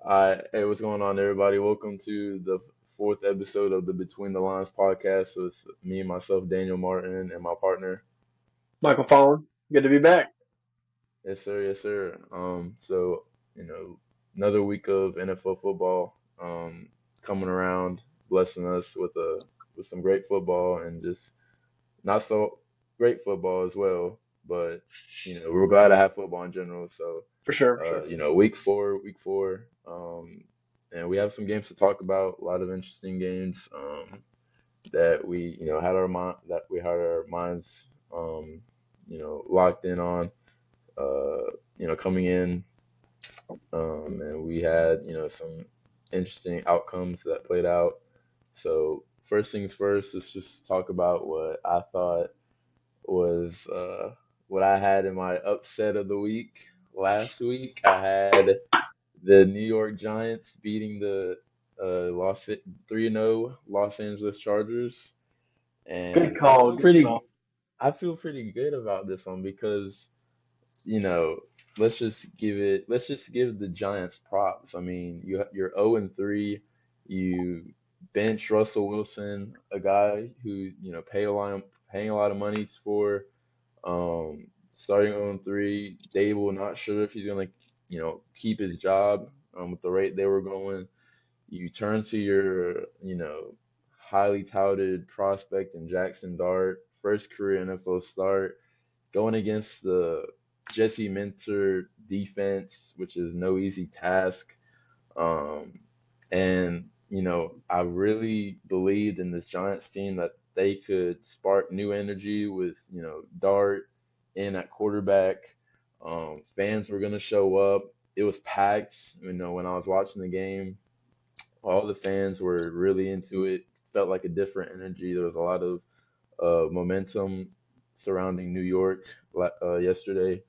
Hey, what's going on, everybody? Welcome to the fourth episode of the Between the Lines podcast with me and myself, Daniel Martin, and my partner. Michael Fallon, good to be back. Yes, sir. Yes, sir. You know, another week of NFL football, coming around, blessing us with some great football and just not so great football as well. But we're glad to have football in general. So For sure. week four, and we have some games to talk about. A lot of interesting games that we, had our minds, um, locked in on, coming in, and we had, some interesting outcomes that played out. So first things first, let's just talk about what I thought was what I had in my upset of the week. Last week, I had the New York Giants beating the Los 3-0 Los Angeles Chargers, Good and call. Good call. I feel pretty good about this one because you know let's just give the Giants props. I mean, you're 0-3, you bench Russell Wilson, a guy who paying a lot of money for. Starting 0-3, Dable not sure if he's gonna, keep his job with the rate they were going. You turn to your, highly touted prospect in Jaxson Dart, first career NFL start, going against the Jesse Minter defense, which is no easy task. Um, and I really believed in this Giants team that they could spark new energy with, Dart in at quarterback. Fans were gonna show up. It was packed. When I was watching the game, all the fans were really into it. Felt like a different energy. There was a lot of momentum surrounding New York yesterday.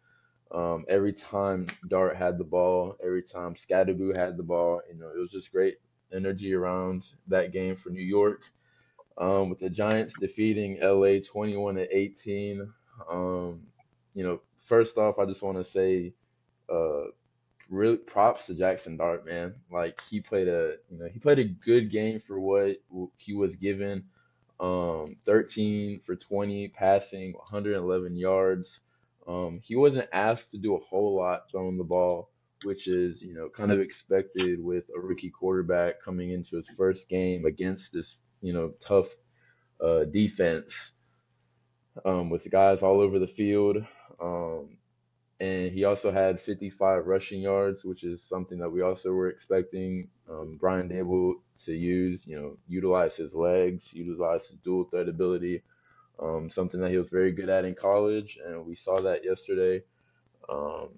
Every time Dart had the ball, every time Scadaboo had the ball, it was just great energy around that game for New York. With the Giants defeating LA 21-18. First off, I just want to say, uh, really props to Jackson Dart, man. Like he played a good game for what he was given. 13 for 20 passing, 111 yards. He wasn't asked to do a whole lot throwing the ball, which is, kind of expected with a rookie quarterback coming into his first game against this, tough defense, with guys all over the field. Um, and he also had 55 rushing yards, which is something that we also were expecting Brian Dable to use, utilize his legs, utilize his dual threat ability, something that he was very good at in college, and we saw that yesterday. Um,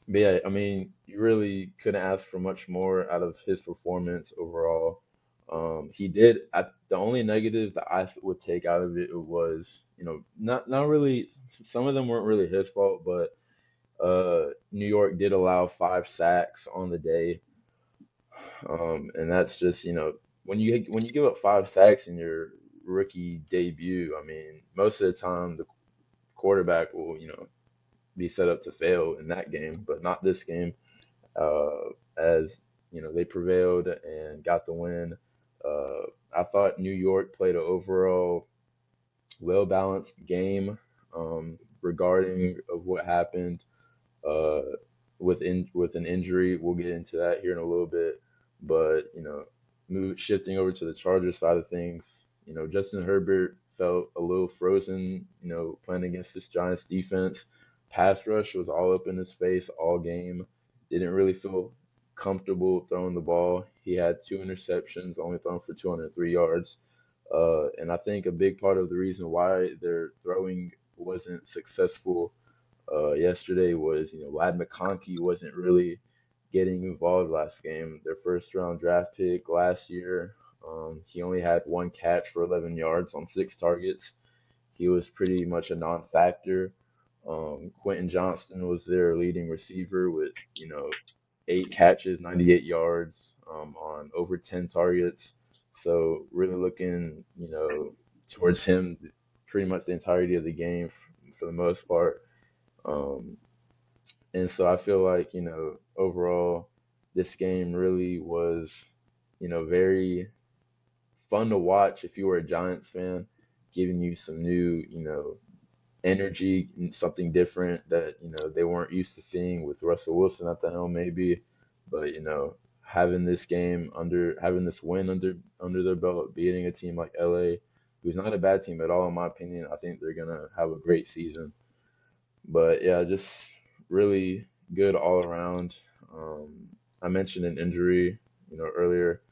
but yeah, I mean, you really couldn't ask for much more out of his performance overall. The only negative that I would take out of it was, not really. Some of them weren't really his fault, but New York did allow 5 sacks on the day, and that's just when you give up 5 sacks in your rookie debut. I mean, most of the time the quarterback will be set up to fail in that game, but not this game. As they prevailed and got the win. Uh, I thought New York played an overall well balanced game regarding of what happened uh, with an injury. We'll get into that here in a little bit, but shifting over to the Chargers side of things, Justin Herbert felt a little frozen, playing against this Giants defense. Pass rush was all up in his face all game. Didn't really feel comfortable throwing the ball. He had 2 interceptions, only thrown for 203 yards. And I think a big part of the reason why their throwing wasn't successful yesterday was, Lad McConkey wasn't really getting involved last game. Their first round draft pick last year. He only had 1 catch for 11 yards on 6 targets. He was pretty much a non-factor. Quentin Johnston was their leading receiver with, 8 catches, 98 yards, on over 10 targets. So really looking, towards him pretty much the entirety of the game for the most part. Um, and so I feel like, overall, this game really was, very fun to watch if you were a Giants fan, giving you some new, energy and something different that they weren't used to seeing with Russell Wilson at the helm maybe, but having this win under their belt, beating a team like LA, who's not a bad team at all in my opinion. I think they're gonna have a great season. But yeah, just really good all around. I mentioned an injury, earlier.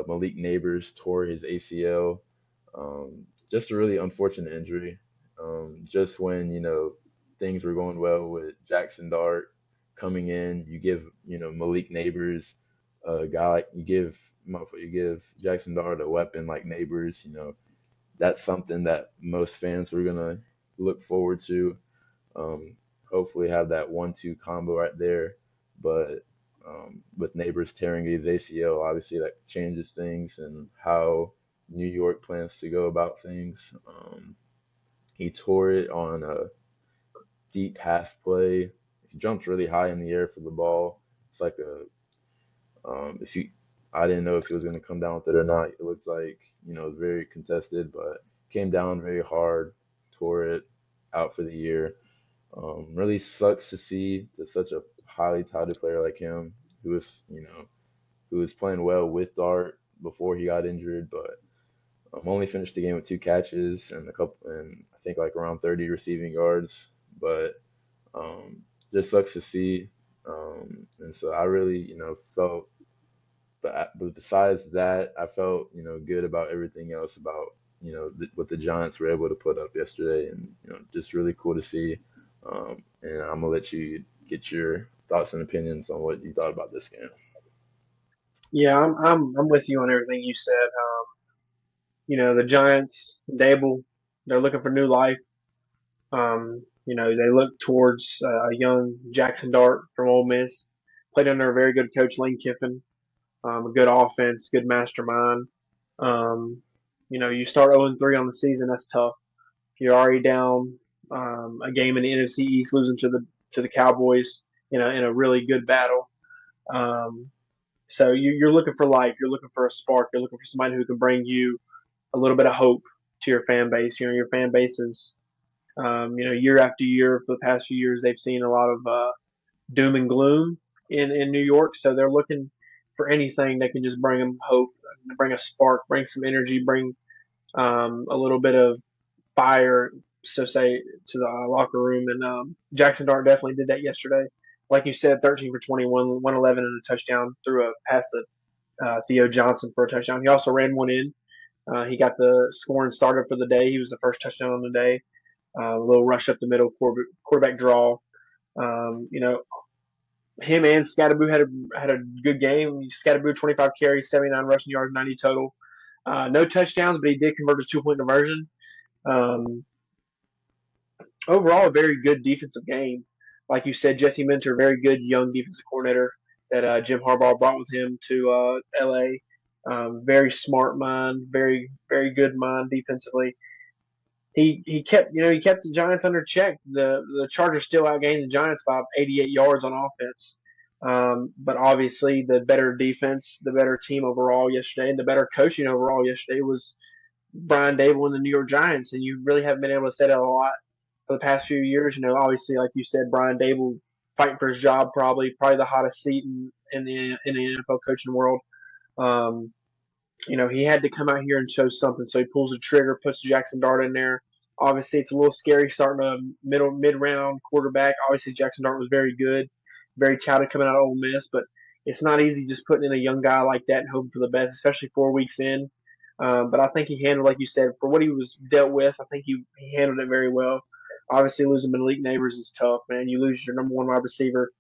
Malik Neighbors tore his ACL. Just a really unfortunate injury. Just when things were going well with Jaxson Dart coming in, you give Malik Neighbors a guy like you give Jaxson Dart a weapon like Neighbors. That's something that most fans were gonna look forward to. Um, Hopefully have that 1-2 combo right there. But with Neighbors tearing his ACL, obviously that changes things and how New York plans to go about things. He tore it on a deep pass play. He jumps really high in the air for the ball. It's like if you, I didn't know if he was going to come down with it or not. It looked like it was very contested, but came down very hard, tore it out for the year. Really sucks to see to such a highly touted player like him, who was who was playing well with Dart before he got injured, but only finished the game with 2 catches and I think like around 30 receiving yards. But just sucks to see. And so I really felt, but besides that, I felt good about everything else about what the Giants were able to put up yesterday, and just really cool to see. And I'm gonna let you get your thoughts and opinions on what you thought about this game. Yeah, I'm with you on everything you said. The Giants, Dable, they're looking for new life. They look towards a young Jaxson Dart from Ole Miss, played under a very good coach, Lane Kiffin. A good offense, good mastermind. You start 0-3 on the season, that's tough. You're already down a game in the NFC East, losing to the Cowboys in a really good battle. Um, so you're looking for life. You're looking for a spark. You're looking for somebody who can bring you a little bit of hope to your fan base. Your fan base is, year after year for the past few years, they've seen a lot of doom and gloom in New York. So they're looking for anything that can just bring them hope, bring a spark, bring some energy, bring a little bit of fire, so say, to the locker room. And Jaxson Dart definitely did that yesterday. Like you said, 13 for 21, 111 and a touchdown, threw a pass to Theo Johnson for a touchdown. He also ran one in. He got the scoring started for the day. He was the first touchdown on the day. A little rush up the middle, quarterback draw. Um, you know, him and Scatterboo had a good game. Scatterboo 25 carries, 79 rushing yards, 90 total. No touchdowns, but he did convert a 2-point conversion. Um, Overall, a very good defensive game. Like you said, Jesse Minter, very good young defensive coordinator that Jim Harbaugh brought with him to LA. Very smart mind, very very good mind defensively. He kept the Giants under check. The Chargers still outgained the Giants by 88 yards on offense. But obviously, the better defense, the better team overall yesterday, and the better coaching overall yesterday was Brian Dable and the New York Giants. And you really haven't been able to say that a lot for the past few years. Obviously, like you said, Brian Dable fighting for his job, probably the hottest seat in the NFL coaching world. Um, he had to come out here and show something. So he pulls the trigger, puts Jaxson Dart in there. Obviously, it's a little scary starting a mid round quarterback. Obviously, Jaxson Dart was very good, very touted coming out of Ole Miss, but it's not easy just putting in a young guy like that and hoping for the best, especially 4 weeks in. But I think he handled, like you said, for what he was dealt with. I think he handled it very well. Obviously, losing Malik Neighbors is tough, man. You lose your number one wide receiver,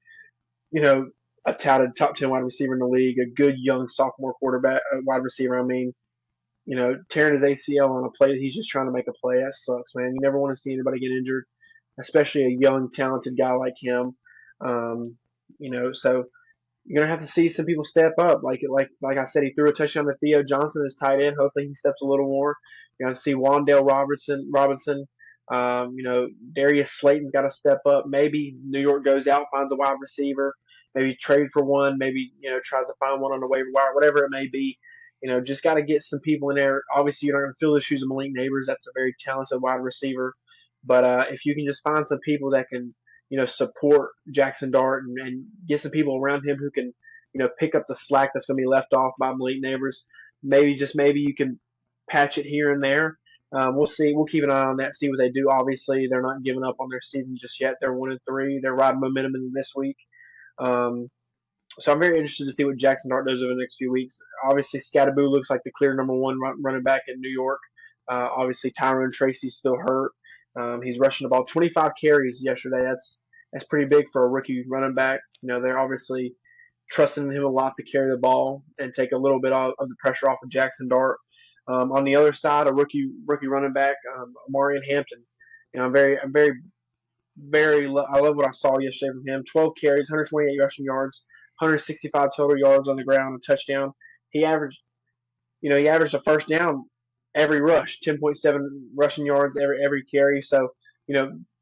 you know, a touted top 10 wide receiver in the league, a good young sophomore quarterback, wide receiver. I mean, tearing his ACL on a play that he's just trying to make a play. That sucks, man. You never want to see anybody get injured, especially a young, talented guy like him. So you're gonna have to see some people step up. Like I said, he threw a touchdown to Theo Johnson as tight end. Hopefully, he steps a little more. You're gonna see Wandale Robinson. Darius Slayton's got to step up. Maybe New York goes out, finds a wide receiver. maybe trade for one, maybe tries to find one on the waiver wire, whatever it may be. Just got to get some people in there. Obviously, you're not going to fill the shoes of Malik Neighbors. That's a very talented wide receiver. But if you can just find some people that can, support Jaxson Dart and get some people around him who can, pick up the slack that's going to be left off by Malik Neighbors, maybe you can patch it here and there. We'll see. We'll keep an eye on that. See what they do. Obviously, they're not giving up on their season just yet. They're 1-3. They're riding momentum in this week. Um, so I'm very interested to see what Jaxson Dart does over the next few weeks. Obviously, Scatterboo looks like the clear number one running back in New York. Obviously, Tyrone Tracy's still hurt. He's rushing the ball 25 carries yesterday. That's pretty big for a rookie running back. They're obviously trusting him a lot to carry the ball and take a little bit of the pressure off of Jaxson Dart. On the other side, a rookie running back, Marion Hampton. I love what I saw yesterday from him. 12 carries, 128 rushing yards, 165 total yards on the ground, a touchdown. He averaged, he averaged a first down every rush, 10.7 rushing yards every carry. So,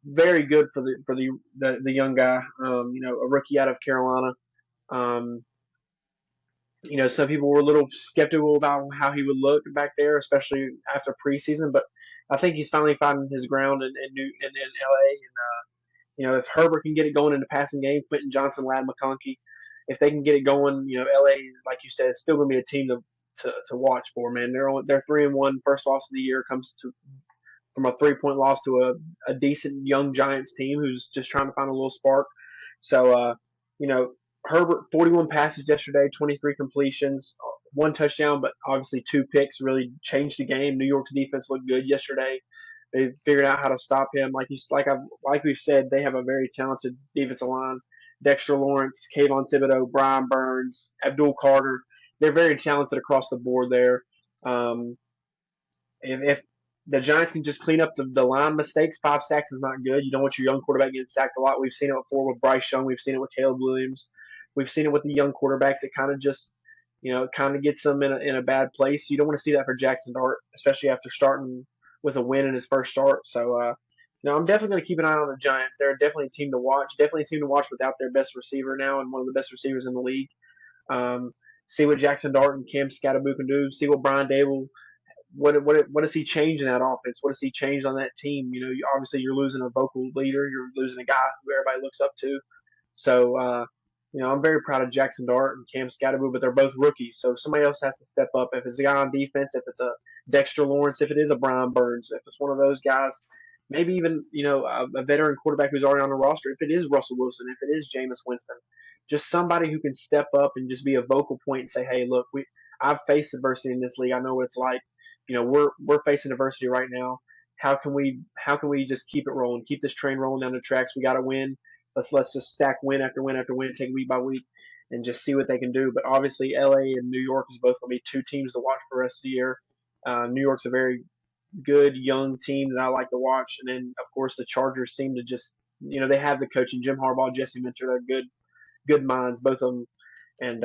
very good for the young guy. A rookie out of Carolina. Um, some people were a little skeptical about how he would look back there, especially after preseason. But I think he's finally finding his ground in LA. If Herbert can get it going in the passing game, Quentin Johnson, Lad McConkey, if they can get it going, LA, like you said, is still going to be a team to watch for. Man, they're 3-1. First loss of the year comes from a 3-point loss to a decent young Giants team who's just trying to find a little spark. So, you know, Herbert 41 passes yesterday, 23 completions, one touchdown, but obviously two picks really changed the game. New York's defense looked good yesterday. They figured out how to stop him. Like we've said, they have a very talented defensive line. Dexter Lawrence, Kayvon Thibodeau, Brian Burns, Abdul Carter. They're very talented across the board there. Um, if the Giants can just clean up the line mistakes, 5 sacks is not good. You don't want your young quarterback getting sacked a lot. We've seen it before with Bryce Young. We've seen it with Caleb Williams. We've seen it with the young quarterbacks. It kind of just, kind of gets them in a bad place. You don't want to see that for Jaxson Dart, especially after starting with a win in his first start. So, I'm definitely going to keep an eye on the Giants. They're definitely a team to watch. Definitely a team to watch without their best receiver now and one of the best receivers in the league. Um, See what Jaxson Dart and Cam Scatterboo can do. See what Brian Dable what does he change in that offense? What does he change on that team? Obviously you're losing a vocal leader. You're losing a guy who everybody looks up to. So, I'm very proud of Jaxson Dart and Cam Scatterboo, but they're both rookies. So somebody else has to step up. If it's a guy on defense, if it's a Dexter Lawrence, if it is a Brian Burns, if it's one of those guys, maybe even, a veteran quarterback who's already on the roster, if it is Russell Wilson, if it is Jameis Winston, just somebody who can step up and just be a vocal point and say, hey, look, I've faced adversity in this league. I know what it's like. We're facing adversity right now. How can we just keep it rolling, keep this train rolling down the tracks? We got to win. Let's just stack win after win after win, take week by week, and just see what they can do. But obviously, LA and New York is both going to be two teams to watch for the rest of the year. New York's a very good young team that I like to watch, and then of course the Chargers seem to just they have the coaching Jim Harbaugh, Jesse Minter, they're good minds, both of them, and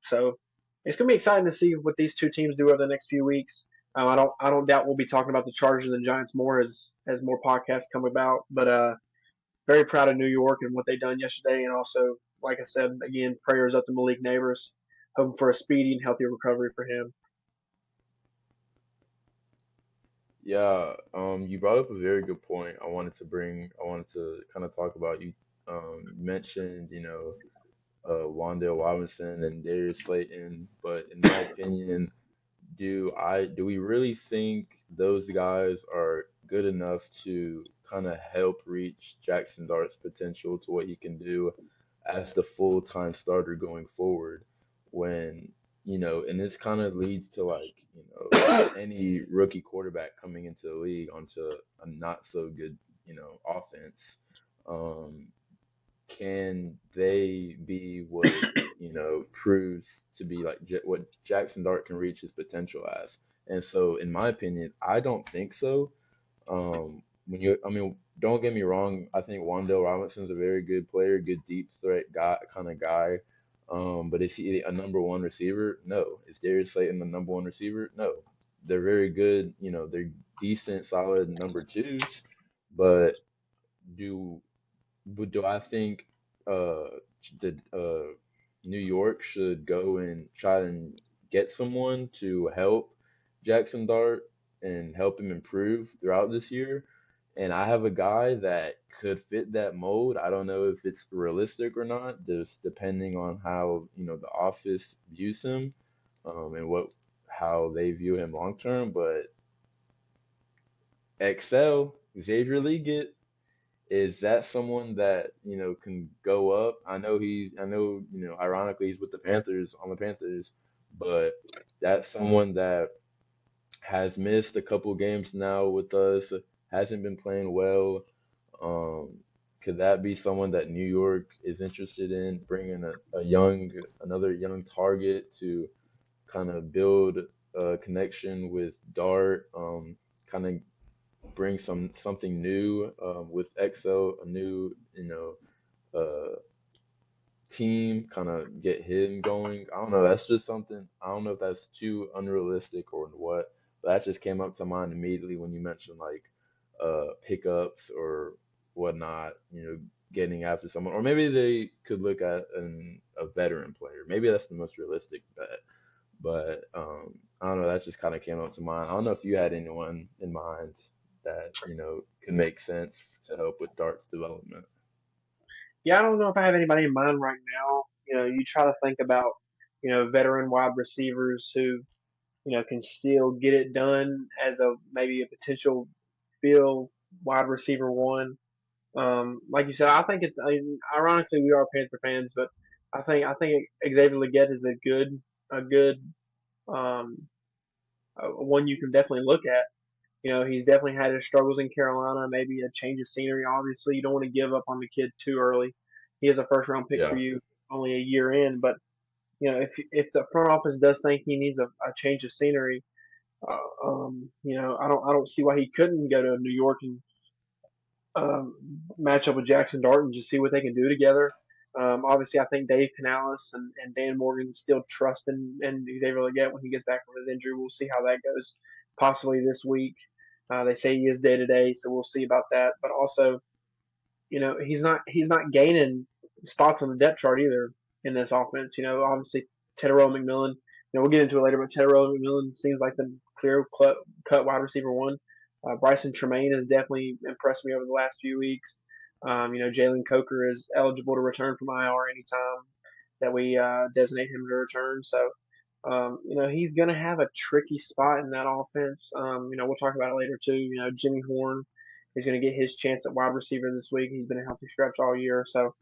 so it's going to be exciting to see what these two teams do over the next few weeks. I don't doubt we'll be talking about the Chargers and the Giants more as more podcasts come about. But very proud of New York and what they done yesterday, and also, like I said, again, prayers up to Malik Neighbors, hoping for a speedy and healthy recovery for him. Yeah, you brought up a very good point. I wanted to kind of talk about. You mentioned, Wandale Robinson and Darius Slayton, but in my opinion, do we really think those guys are good enough to kind of help reach Jackson Dart's potential to what he can do as the full-time starter going forward when, and this kind of leads to like, any rookie quarterback coming into the league onto a not so good, offense. Um, can they be what proves to be like what Jackson Dart can reach his potential as? And so, in my opinion, I don't think so. I mean, don't get me wrong. I think Wandale Robinson's a very good player, good deep threat guy, kind of guy. But is he a number one receiver? No. Is Darius Slayton the number one receiver? No. They're very good. They're decent, solid number twos. But do but do I think? the New York should go and try and get someone to help Jackson Dart and help him improve throughout this year. And I have a guy that could fit that mold. I don't know if it's realistic or not, just depending on how, the office views him, and how they view him long term. But Excel, Xavier Leggett, is that someone that, can go up? Ironically he's with the Panthers on the Panthers, but that's someone that has missed a couple games now with us, hasn't been playing well. Um, could that be someone that New York is interested in bringing another young target to kind of build a connection with Dart, kind of bring something new, with EXO, a new, uh, team, kind of get him going. I don't know. That's just something. I don't know if that's too unrealistic or what, but that just came up to mind immediately when you mentioned like pickups or whatnot. Getting after someone, or maybe they could look at a veteran player. Maybe that's the most realistic bet. But I don't know. That just kind of came up to mind. I don't know if you had anyone in mind that could make sense to help with Dart's development. Yeah, I don't know if I have anybody in mind right now. You try to think about, veteran wide receivers who, can still get it done as a maybe a potential field wide receiver one. Like you said, I think ironically we are Panther fans, but I think Xavier Leggett is a good um, one you can definitely look at. He's definitely had his struggles in Carolina. Maybe a change of scenery. Obviously, you don't want to give up on the kid too early. He is a first round pick for Yeah, you, only a year in. But if the front office does think he needs a change of scenery, I don't see why he couldn't go to New York and match up with Jaxson Dart and just see what they can do together. Obviously, I think Dave Canales and Dan Morgan still trust in Xavier Leggett when he gets back from his injury. We'll see how that goes. Possibly this week. They say he is day to day, so we'll see about that. But also, he's not gaining spots on the depth chart either in this offense. Obviously Tedero McMillan. We'll get into it later, but Tedero McMillan seems like the clear cut wide receiver one. Bryson Tremaine has definitely impressed me over the last few weeks. Jalen Coker is eligible to return from IR anytime that we designate him to return. So, he's going to have a tricky spot in that offense. We'll talk about it later too. Jimmy Horn is going to get his chance at wide receiver this week. He's been a healthy stretch all year. So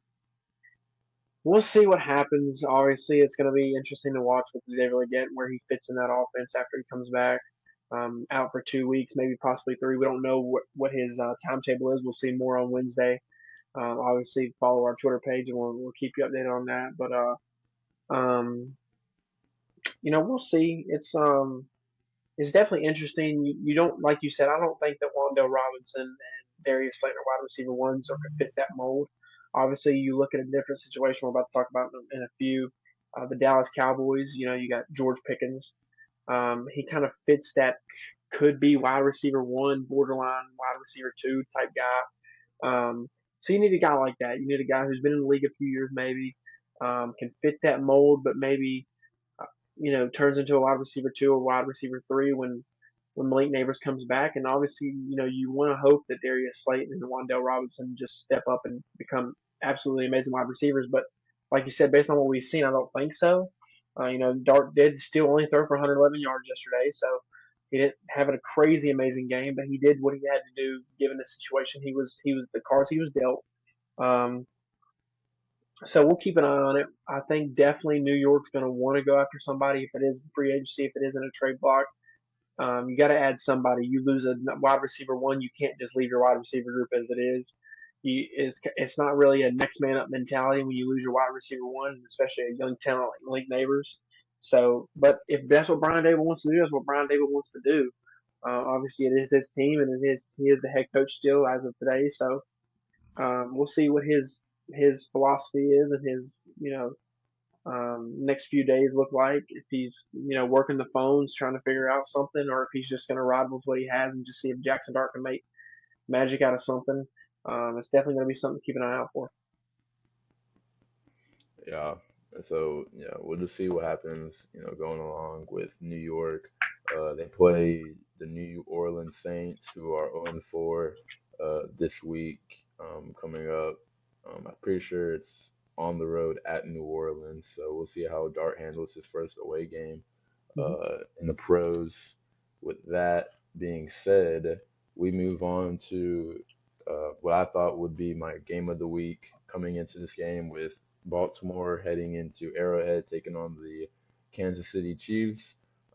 we'll see what happens. Obviously, it's going to be interesting to watch with Xavier Leggett where he fits in that offense after he comes back. Out for 2 weeks, maybe possibly three. We don't know what his timetable is. We'll see more on Wednesday. Obviously, follow our Twitter page and we'll keep you updated on that. But we'll see. It's definitely interesting. You don't, like you said, I don't think that Wandale Robinson and Darius Slayton are wide receiver ones or could fit that mold. Obviously, you look at a different situation we're about to talk about in a few. The Dallas Cowboys, you got George Pickens. He kind of fits that could be wide receiver one, borderline wide receiver two type guy. So you need a guy like that. You need a guy who's been in the league a few years, maybe, can fit that mold, but maybe turns into a wide receiver two or wide receiver three when Malik Neighbors comes back. And obviously, you want to hope that Darius Slayton and Wandale Robinson just step up and become absolutely amazing wide receivers. But like you said, based on what we've seen, I don't think so. Dart did still only throw for 111 yards yesterday, so he didn't have a crazy amazing game, but he did what he had to do given the situation he was the cards he was dealt. Um, so we'll keep an eye on it. I think definitely New York's going to want to go after somebody if it is free agency, if it isn't a trade block. You got to add somebody. You lose a wide receiver one, you can't just leave your wide receiver group as it is. It's not really a next man up mentality when you lose your wide receiver one, especially a young talent like Malik Neighbors. So, but if that's what Brian Dable wants to do, that's what Brian Dable wants to do. Obviously, it is his team, and he is the head coach still as of today. So we'll see what his philosophy is and his next few days look like. If he's working the phones trying to figure out something, or if he's just going to ride with what he has and just see if Jackson Dart can make magic out of something. It's definitely going to be something to keep an eye out for. Yeah. And so, yeah, we'll just see what happens, going along with New York. They play the New Orleans Saints, who are 0-4 this week coming up. I'm pretty sure it's on the road at New Orleans, so we'll see how Dart handles his first away game Hmm. in the pros. With that being said, we move on to what I thought would be my game of the week coming into this game with Baltimore heading into Arrowhead taking on the Kansas City Chiefs.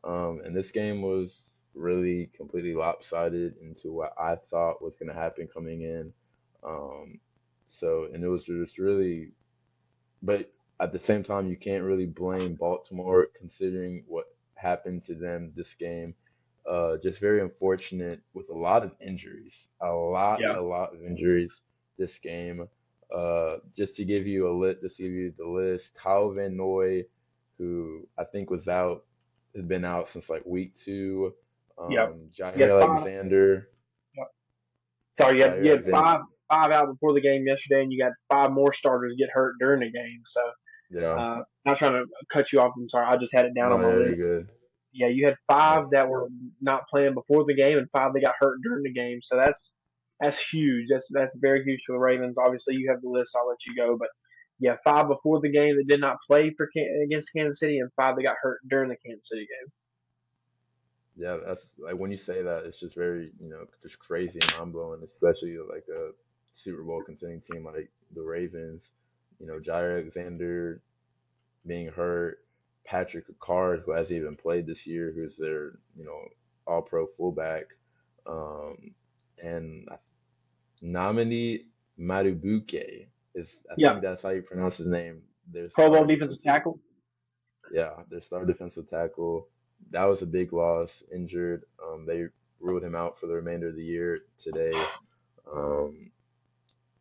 And this game was really completely lopsided into what I thought was going to happen coming in. Um, and it was just really, but at the same time, you can't really blame Baltimore considering what happened to them this game. Just very unfortunate with a lot of injuries, Yeah. a lot of injuries this game. Just to give you the list, Kyle Van Noy, who I think had been out since like week two. Yep. You had Jair five. Alexander, Yep. Sorry, you Jair had Alexander, five out before the game yesterday, and you got five more starters get hurt during the game. So, yeah, not trying to cut you off. I'm sorry. I just had it down no, on my very list. good. Yeah, you had Uh, five that were not playing before the game, and five that got hurt during the game. So that's huge. That's very huge for the Ravens. Obviously, you have the list. I'll let you go, but yeah, five before the game that did not play against Kansas City, and five that got hurt during the Kansas City game. Yeah, that's like when you say that, it's just very, just crazy and mind blowing, especially like a Super Bowl contending team like the Ravens. Jair Alexander being hurt, Patrick Ricard, who hasn't even played this year, who's their, all pro fullback, um, and Namani Madubuke I Yeah, think that's how you pronounce his name. Their Pro Bowl star defensive defensive tackle. Yeah, their star defensive tackle. That was a big loss, injured. They ruled him out for the remainder of the year today. Um,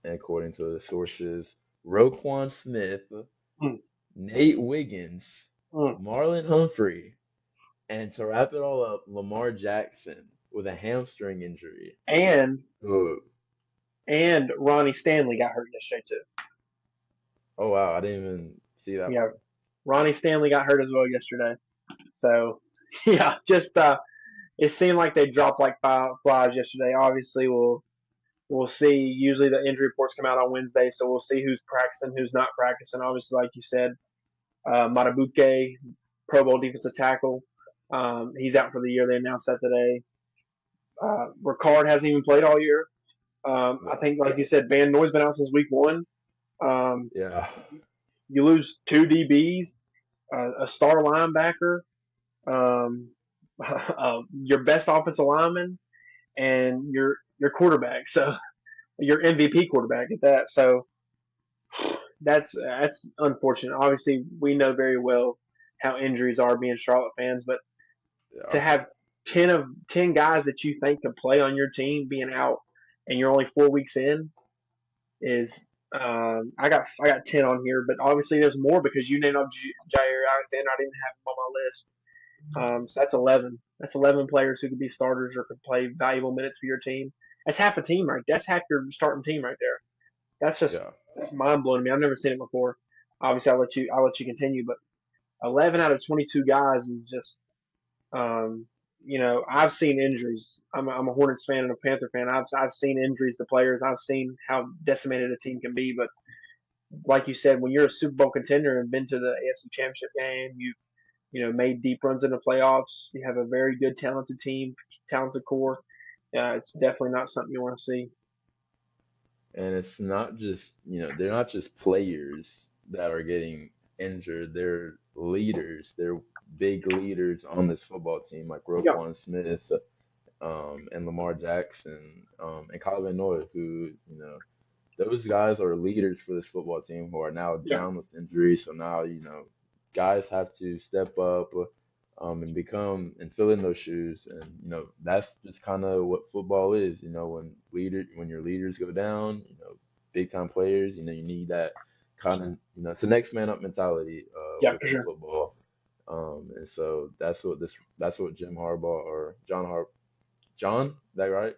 and according to the sources, Roquan Smith, Mm, Nate Wiggins, mm. Marlon Humphrey, and to wrap it all up, Lamar Jackson with a hamstring injury. And Ooh. Ronnie Stanley got hurt yesterday too. Oh wow, I didn't even see that Yeah, one. Ronnie Stanley got hurt as well yesterday. So yeah, just it seemed like they dropped like five flies yesterday. Obviously, we'll see. Usually the injury reports come out on Wednesday, so we'll see who's practicing, who's not practicing. Obviously, like you said, Matabuke, Pro Bowl defensive tackle, he's out for the year. They announced that today. Ricard hasn't even played all year. I Yeah, think, like you said, Van Noy's been out since week one. Um, yeah, you lose two DBs, a star linebacker, um, your best offensive lineman, and your quarterback. So your MVP quarterback at that. So that's unfortunate. Obviously, we know very well how injuries are being Charlotte fans, but to yeah, have 10 guys that you think can play on your team being out, and you're only 4 weeks in is I got 10 on here, but obviously there's more because you named up Jair Alexander. I didn't have him on my list. So that's 11. That's 11 players who could be starters or could play valuable minutes for your team. That's half a team right. That's half your starting team right there. That's just yeah. that's mind blowing to me. I've never seen it before. Obviously, I'll let you continue, but 11 out of 22 guys is just um, I've seen injuries. I'm a Hornets fan and a Panther fan. I've seen injuries to players. I've seen how decimated a team can be. But like you said, when you're a Super Bowl contender and been to the AFC Championship game, you made deep runs in the playoffs. You have a very good, talented team, talented core. It's definitely not something you want to see. And it's not just, they're not just players that are getting injured. They're leaders. They're big leaders on this football team, like Yeah, Roquan Smith, and Lamar Jackson, and Kyle Van Noy, who, those guys are leaders for this football team who are now yeah, down with injuries. So now, guys have to step up, and fill in those shoes. And, that's just kind of what football is. When your leaders go down, big time players, you need that kind of, it's the next man up mentality, yeah, for within sure. football. And so that's what Jim Harbaugh or John, is that right?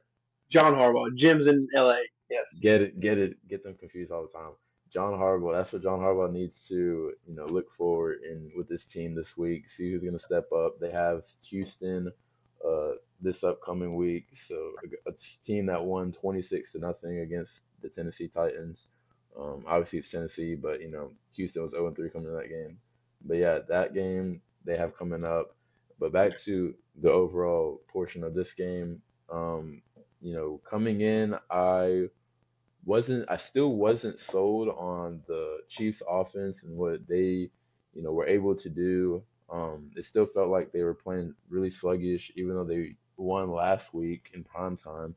John Harbaugh, Jim's in LA. Yes. Get them confused all the time. John Harbaugh. That's what John Harbaugh needs to, look forward in with this team this week. See who's going to step up. They have Houston this upcoming week, so a team that won 26-0 against the Tennessee Titans. Obviously it's Tennessee, but Houston was 0-3 coming to that game. But yeah, that game they have coming up. But back to the overall portion of this game. Coming in, I still wasn't sold on the Chiefs offense and what they, were able to do. It still felt like they were playing really sluggish, even though they won last week in prime time,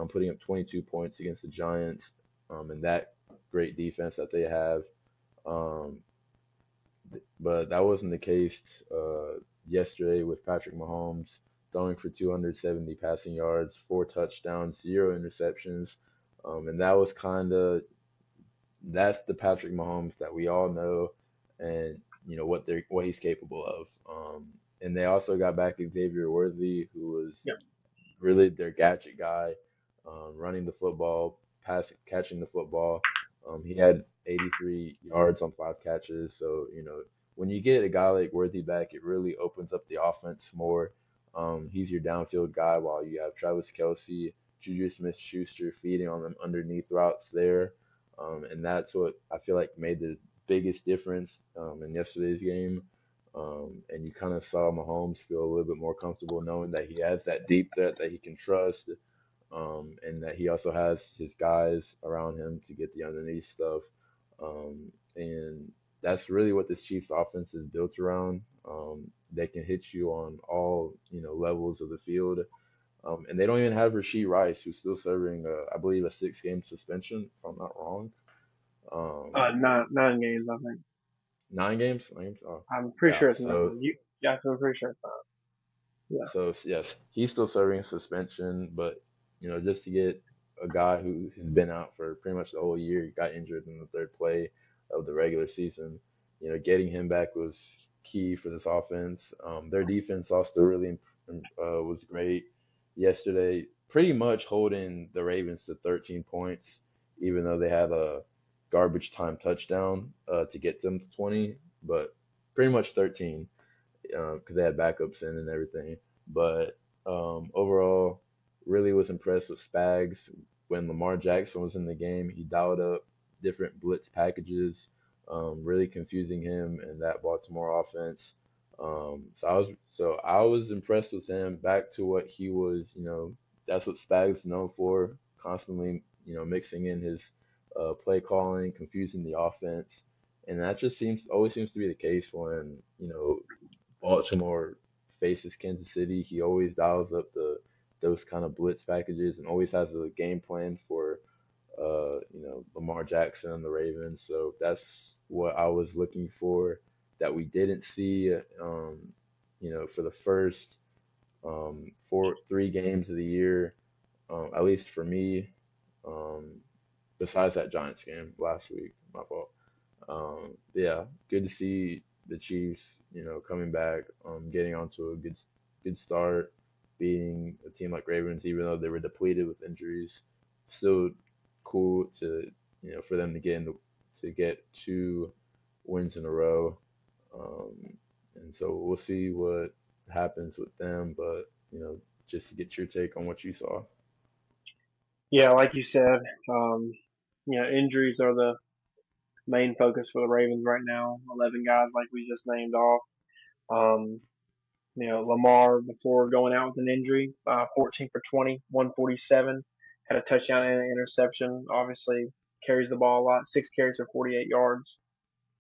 putting up 22 points against the Giants, and that great defense that they have. Um, but that wasn't the case yesterday with Patrick Mahomes throwing for 270 passing yards, 4 touchdowns, 0 interceptions. And that was that's the Patrick Mahomes that we all know, and what he's capable of. And they also got back Xavier Worthy, who was Yep. really their gadget guy, running the football, catching the football. He had 83 yards on 5 catches. So, when you get a guy like Worthy back, it really opens up the offense more. He's your downfield guy while you have Travis Kelce, Juju Smith-Schuster feeding on them underneath routes there. And that's what I feel like made the biggest difference in yesterday's game. And you kind of saw Mahomes feel a little bit more comfortable knowing that he has that deep threat that he can trust, and that he also has his guys around him to get the underneath stuff. And that's really what this Chiefs offense is built around. They can hit you on all levels of the field. And they don't even have Rasheed Rice, who's still serving, I believe, a 6-game suspension, if I'm not wrong. Um, 9 games, I think. 9 games? 9 games? Oh, I'm pretty yeah. sure it's So 9. Yeah, I'm pretty sure it's 9. Yeah. So yes, he's still serving suspension, but just to get a guy who has been out for pretty much the whole year, he got injured in the third play of the regular season. Getting him back was key for this offense. Their defense also really was great yesterday, pretty much holding the Ravens to 13 points, even though they had a garbage time touchdown to get them to 20, but pretty much 13 because they had backups in and everything. But overall, really was impressed with Spags. When Lamar Jackson was in the game, he dialed up different blitz packages, really confusing him and that Baltimore offense. So I was impressed with him. Back to what he was, that's what Spags is known for, constantly, mixing in his play calling, confusing the offense. And that just always seems to be the case when Baltimore faces Kansas City. He always dials up those kind of blitz packages and always has a game plan for Lamar Jackson and the Ravens. So that's what I was looking for that we didn't see for the first 3 games of the year, at least for me. Um, Besides that Giants game last week, my fault. Yeah, good to see the Chiefs, coming back, getting onto a good start, beating a team like Ravens, even though they were depleted with injuries. Still cool to, for them to get 2 wins in a row. Um, and so we'll see what happens with them, but just to get your take on what you saw. Yeah, like you said, um, injuries are the main focus for the Ravens right now. 11 guys, like we just named off. Um, Lamar, before going out with an injury, 14 for 20, 147, had a touchdown and an interception. Obviously, carries the ball a lot. 6 carries for 48 yards.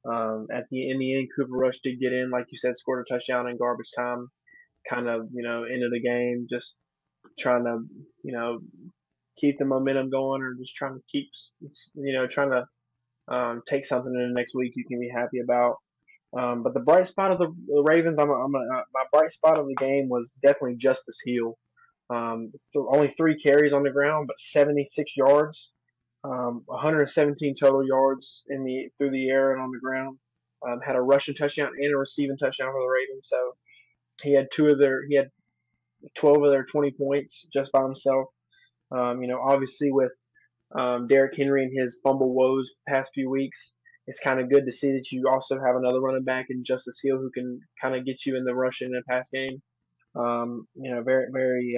In the end, Cooper Rush did get in, like you said, scored a touchdown in garbage time. Kind of, ended the game, just trying to, you know, keep the momentum going, or just trying to trying to take something in the next week you can be happy about. But the bright spot of the Ravens, my bright spot of the game was definitely Justice Hill. Only 3 carries on the ground, but 76 yards, 117 total yards through the air and on the ground. Had a rushing touchdown and a receiving touchdown for the Ravens. So he had 12 of their 20 points just by himself. Obviously with Derrick Henry and his fumble woes past few weeks. It's kind of good to see that you also have another running back in Justice Hill who can kind of get you in the rushing and pass game. Very, very,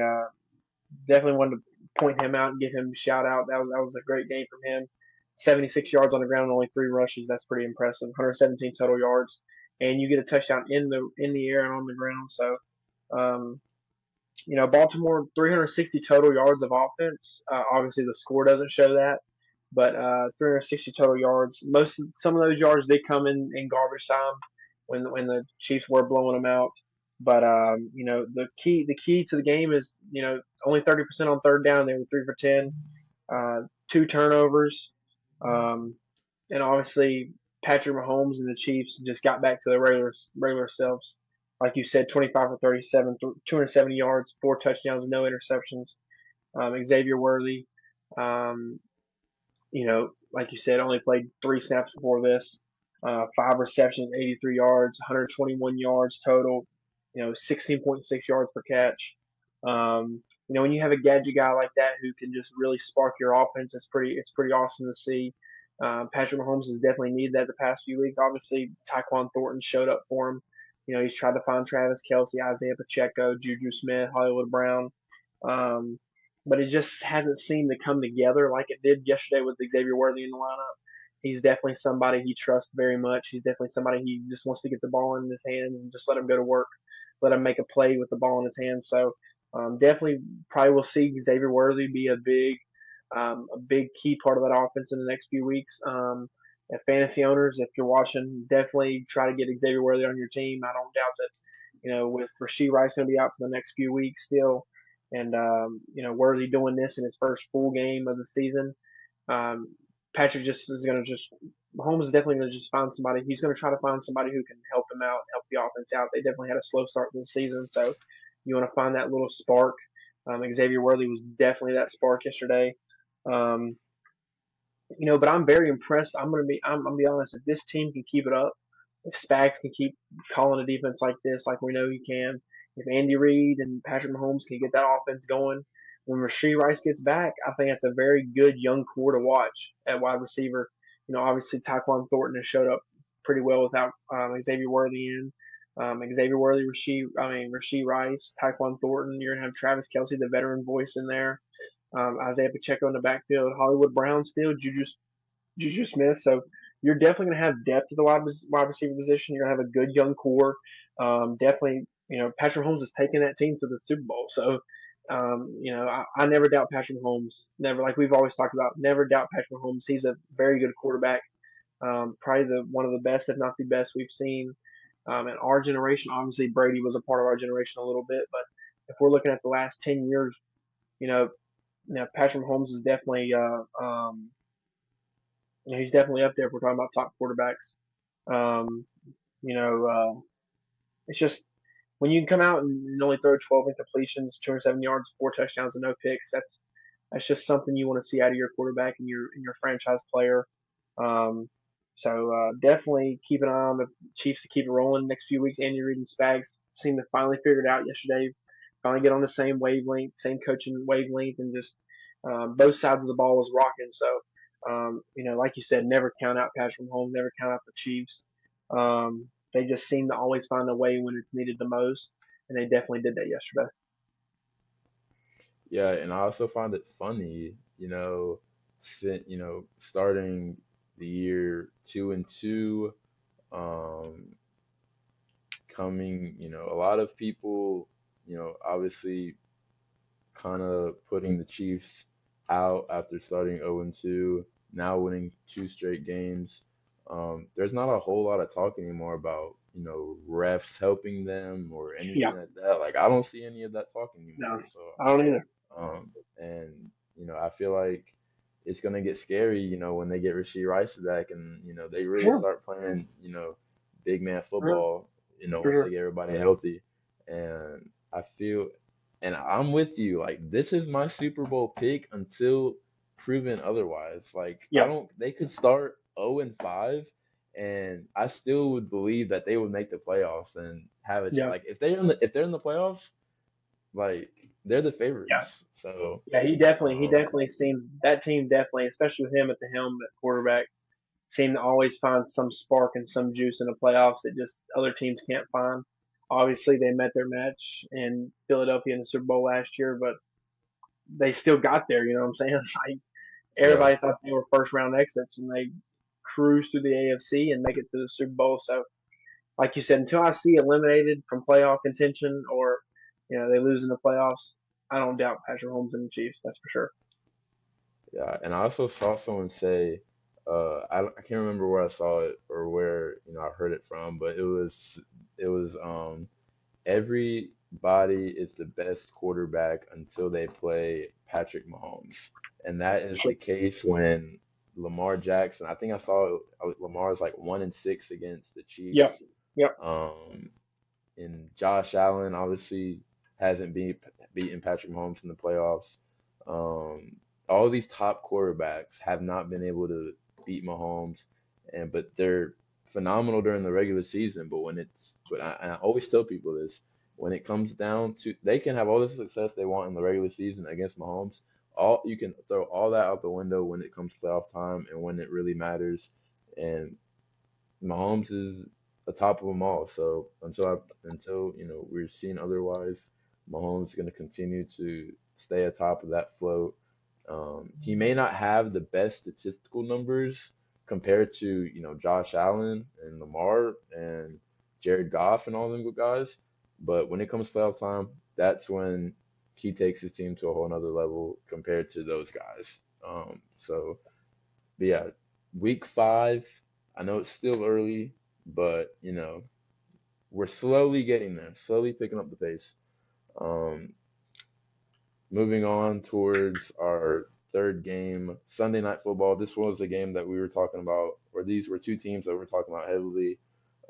definitely wanted to point him out and give him a shout out. That was a great game from him. 76 yards on the ground, only 3 rushes. That's pretty impressive. 117 total yards, and you get a touchdown in the air and on the ground. So, um, Baltimore 360 total yards of offense. Obviously, the score doesn't show that, but 360 total yards. Some of those yards did come in garbage time when the Chiefs were blowing them out. But the key to the game is only 30% on third down. They were 3 for 10, 2 turnovers, um, and obviously Patrick Mahomes and the Chiefs just got back to their regular selves. Like you said, 25 for 37, 270 yards, 4 touchdowns, no interceptions. Xavier Worthy, um, like you said, only played 3 snaps before this. 5 receptions, 83 yards, 121 yards total. 16.6 yards per catch. When you have a gadget guy like that who can just really spark your offense, it's pretty awesome to see. Patrick Mahomes has definitely needed that the past few weeks. Obviously, Tyquan Thornton showed up for him. He's tried to find Travis Kelce, Isaiah Pacheco, Juju Smith, Hollywood Brown. Um, but it just hasn't seemed to come together like it did yesterday with Xavier Worthy in the lineup. He's definitely somebody he trusts very much. He's definitely somebody he just wants to get the ball in his hands and just let him go to work, let him make a play with the ball in his hands. So definitely, probably will see Xavier Worthy be a big key part of that offense in the next few weeks. Fantasy owners, if you're watching, definitely try to get Xavier Worthy on your team. I don't doubt that with Rashee Rice going to be out for the next few weeks still, and Worthy doing this in his first full game of the season. Um, Patrick just is going to just Mahomes is definitely going to just find somebody. He's going to try to find somebody who can help him out, help the offense out. They definitely had a slow start to the season, so you want to find that little spark. Xavier Worthy was definitely that spark yesterday. Um, but I'm very impressed. I'm gonna be honest. If this team can keep it up, if Spags can keep calling a defense like this, like we know he can, if Andy Reid and Patrick Mahomes can get that offense going, when Rashee Rice gets back, I think that's a very good young core to watch at wide receiver. Obviously Tyquan Thornton has showed up pretty well without Xavier Worthy in. Xavier Worthy, Rashee Rice, Tyquan Thornton. You're gonna have Travis Kelce, the veteran voice in there. Isaiah Pacheco in the backfield, Hollywood Brown still, Juju Smith. So you're definitely going to have depth at the wide receiver position. You're going to have a good young core. Definitely, Patrick Mahomes is taking that team to the Super Bowl. So, I never doubt Patrick Mahomes. Never, like we've always talked about, never doubt Patrick Mahomes. He's a very good quarterback. Probably one of the best, if not the best, we've seen in our generation. Obviously, Brady was a part of our generation a little bit, but if we're looking at the last 10 years, you know, Patrick Mahomes is definitely he's definitely up there if we're talking about top quarterbacks. Um, you know, it's just when you can come out and only throw 12 incompletions, 207 yards, 4 touchdowns, and no picks. That's just something you want to see out of your quarterback and your franchise player. Um, so definitely keep an eye on the Chiefs to keep it rolling next few weeks. Andy Reid and Spags seemed to finally figure it out yesterday. Finally get on the same wavelength, same coaching wavelength, and just both sides of the ball was rocking. So like you said, never count out Patrick Mahomes, never count out the Chiefs. They just seem to always find a way when it's needed the most, and they definitely did that yesterday. Yeah, and I also find it funny, starting the year 2-2, um, a lot of people, obviously kind of putting the Chiefs out after starting 0-2, now winning two straight games. There's not a whole lot of talk anymore about, refs helping them or anything Yeah, like that. Like I don't see any of that talk no, anymore. So I don't either. and I feel like it's gonna get scary, when they get Rasheed Rice back and they For really sure, start playing, big man for sure, football, for once they sure. get everybody healthy. And I feel, and I'm with you. Like this is my Super Bowl pick until proven otherwise. Like I Yeah, don't. They could start 0-5, and I still would believe that they would make the playoffs and have a yeah, like if they're in the playoffs. like they're the Yeah, favorites. So yeah, he um, definitely seems that team definitely, especially with him at the helm at quarterback, seem to always find some spark and some juice in the playoffs that just other teams can't find. Obviously, they met their match in Philadelphia in the Super Bowl last year, but they still got there. You know what I'm saying? Like yeah, everybody thought they were first round exits, and they cruise through the AFC and make it to the Super Bowl. So, like you said, until I see eliminated from playoff contention or they lose in the playoffs, I don't doubt Patrick Holmes and the Chiefs. That's for sure. yeah. And I also saw someone say, I can't remember where I saw it or where I heard it from, but it was everybody is the best quarterback until they play Patrick Mahomes. And that is the case when Lamar Jackson, I think I saw Lamar is like 1-6 against the Yep. Chiefs. Yep. Um, and Josh Allen obviously hasn't beaten Patrick Mahomes in the playoffs. Um, all these top quarterbacks have not been able to beat Mahomes, but they're phenomenal during the regular season. But I always tell people this: when it comes down to, they can have all the success they want in the regular season against Mahomes. All you can throw all that out the window when it comes to playoff time and when it really matters. And Mahomes is the top of them all. So until we're seeing otherwise, Mahomes is going to continue to stay atop of that float. He may not have the best statistical numbers compared to Josh Allen and Lamar and Jared Goff and all them good guys, but when it comes to playoff time, that's when he takes his team to a whole nother level compared to those guys. But yeah, week 5. I know it's still early, but we're slowly getting there, slowly picking up the pace. Um, Moving on towards our third game, Sunday Night Football. This was a game that we were talking about, or these were two teams that we were talking about heavily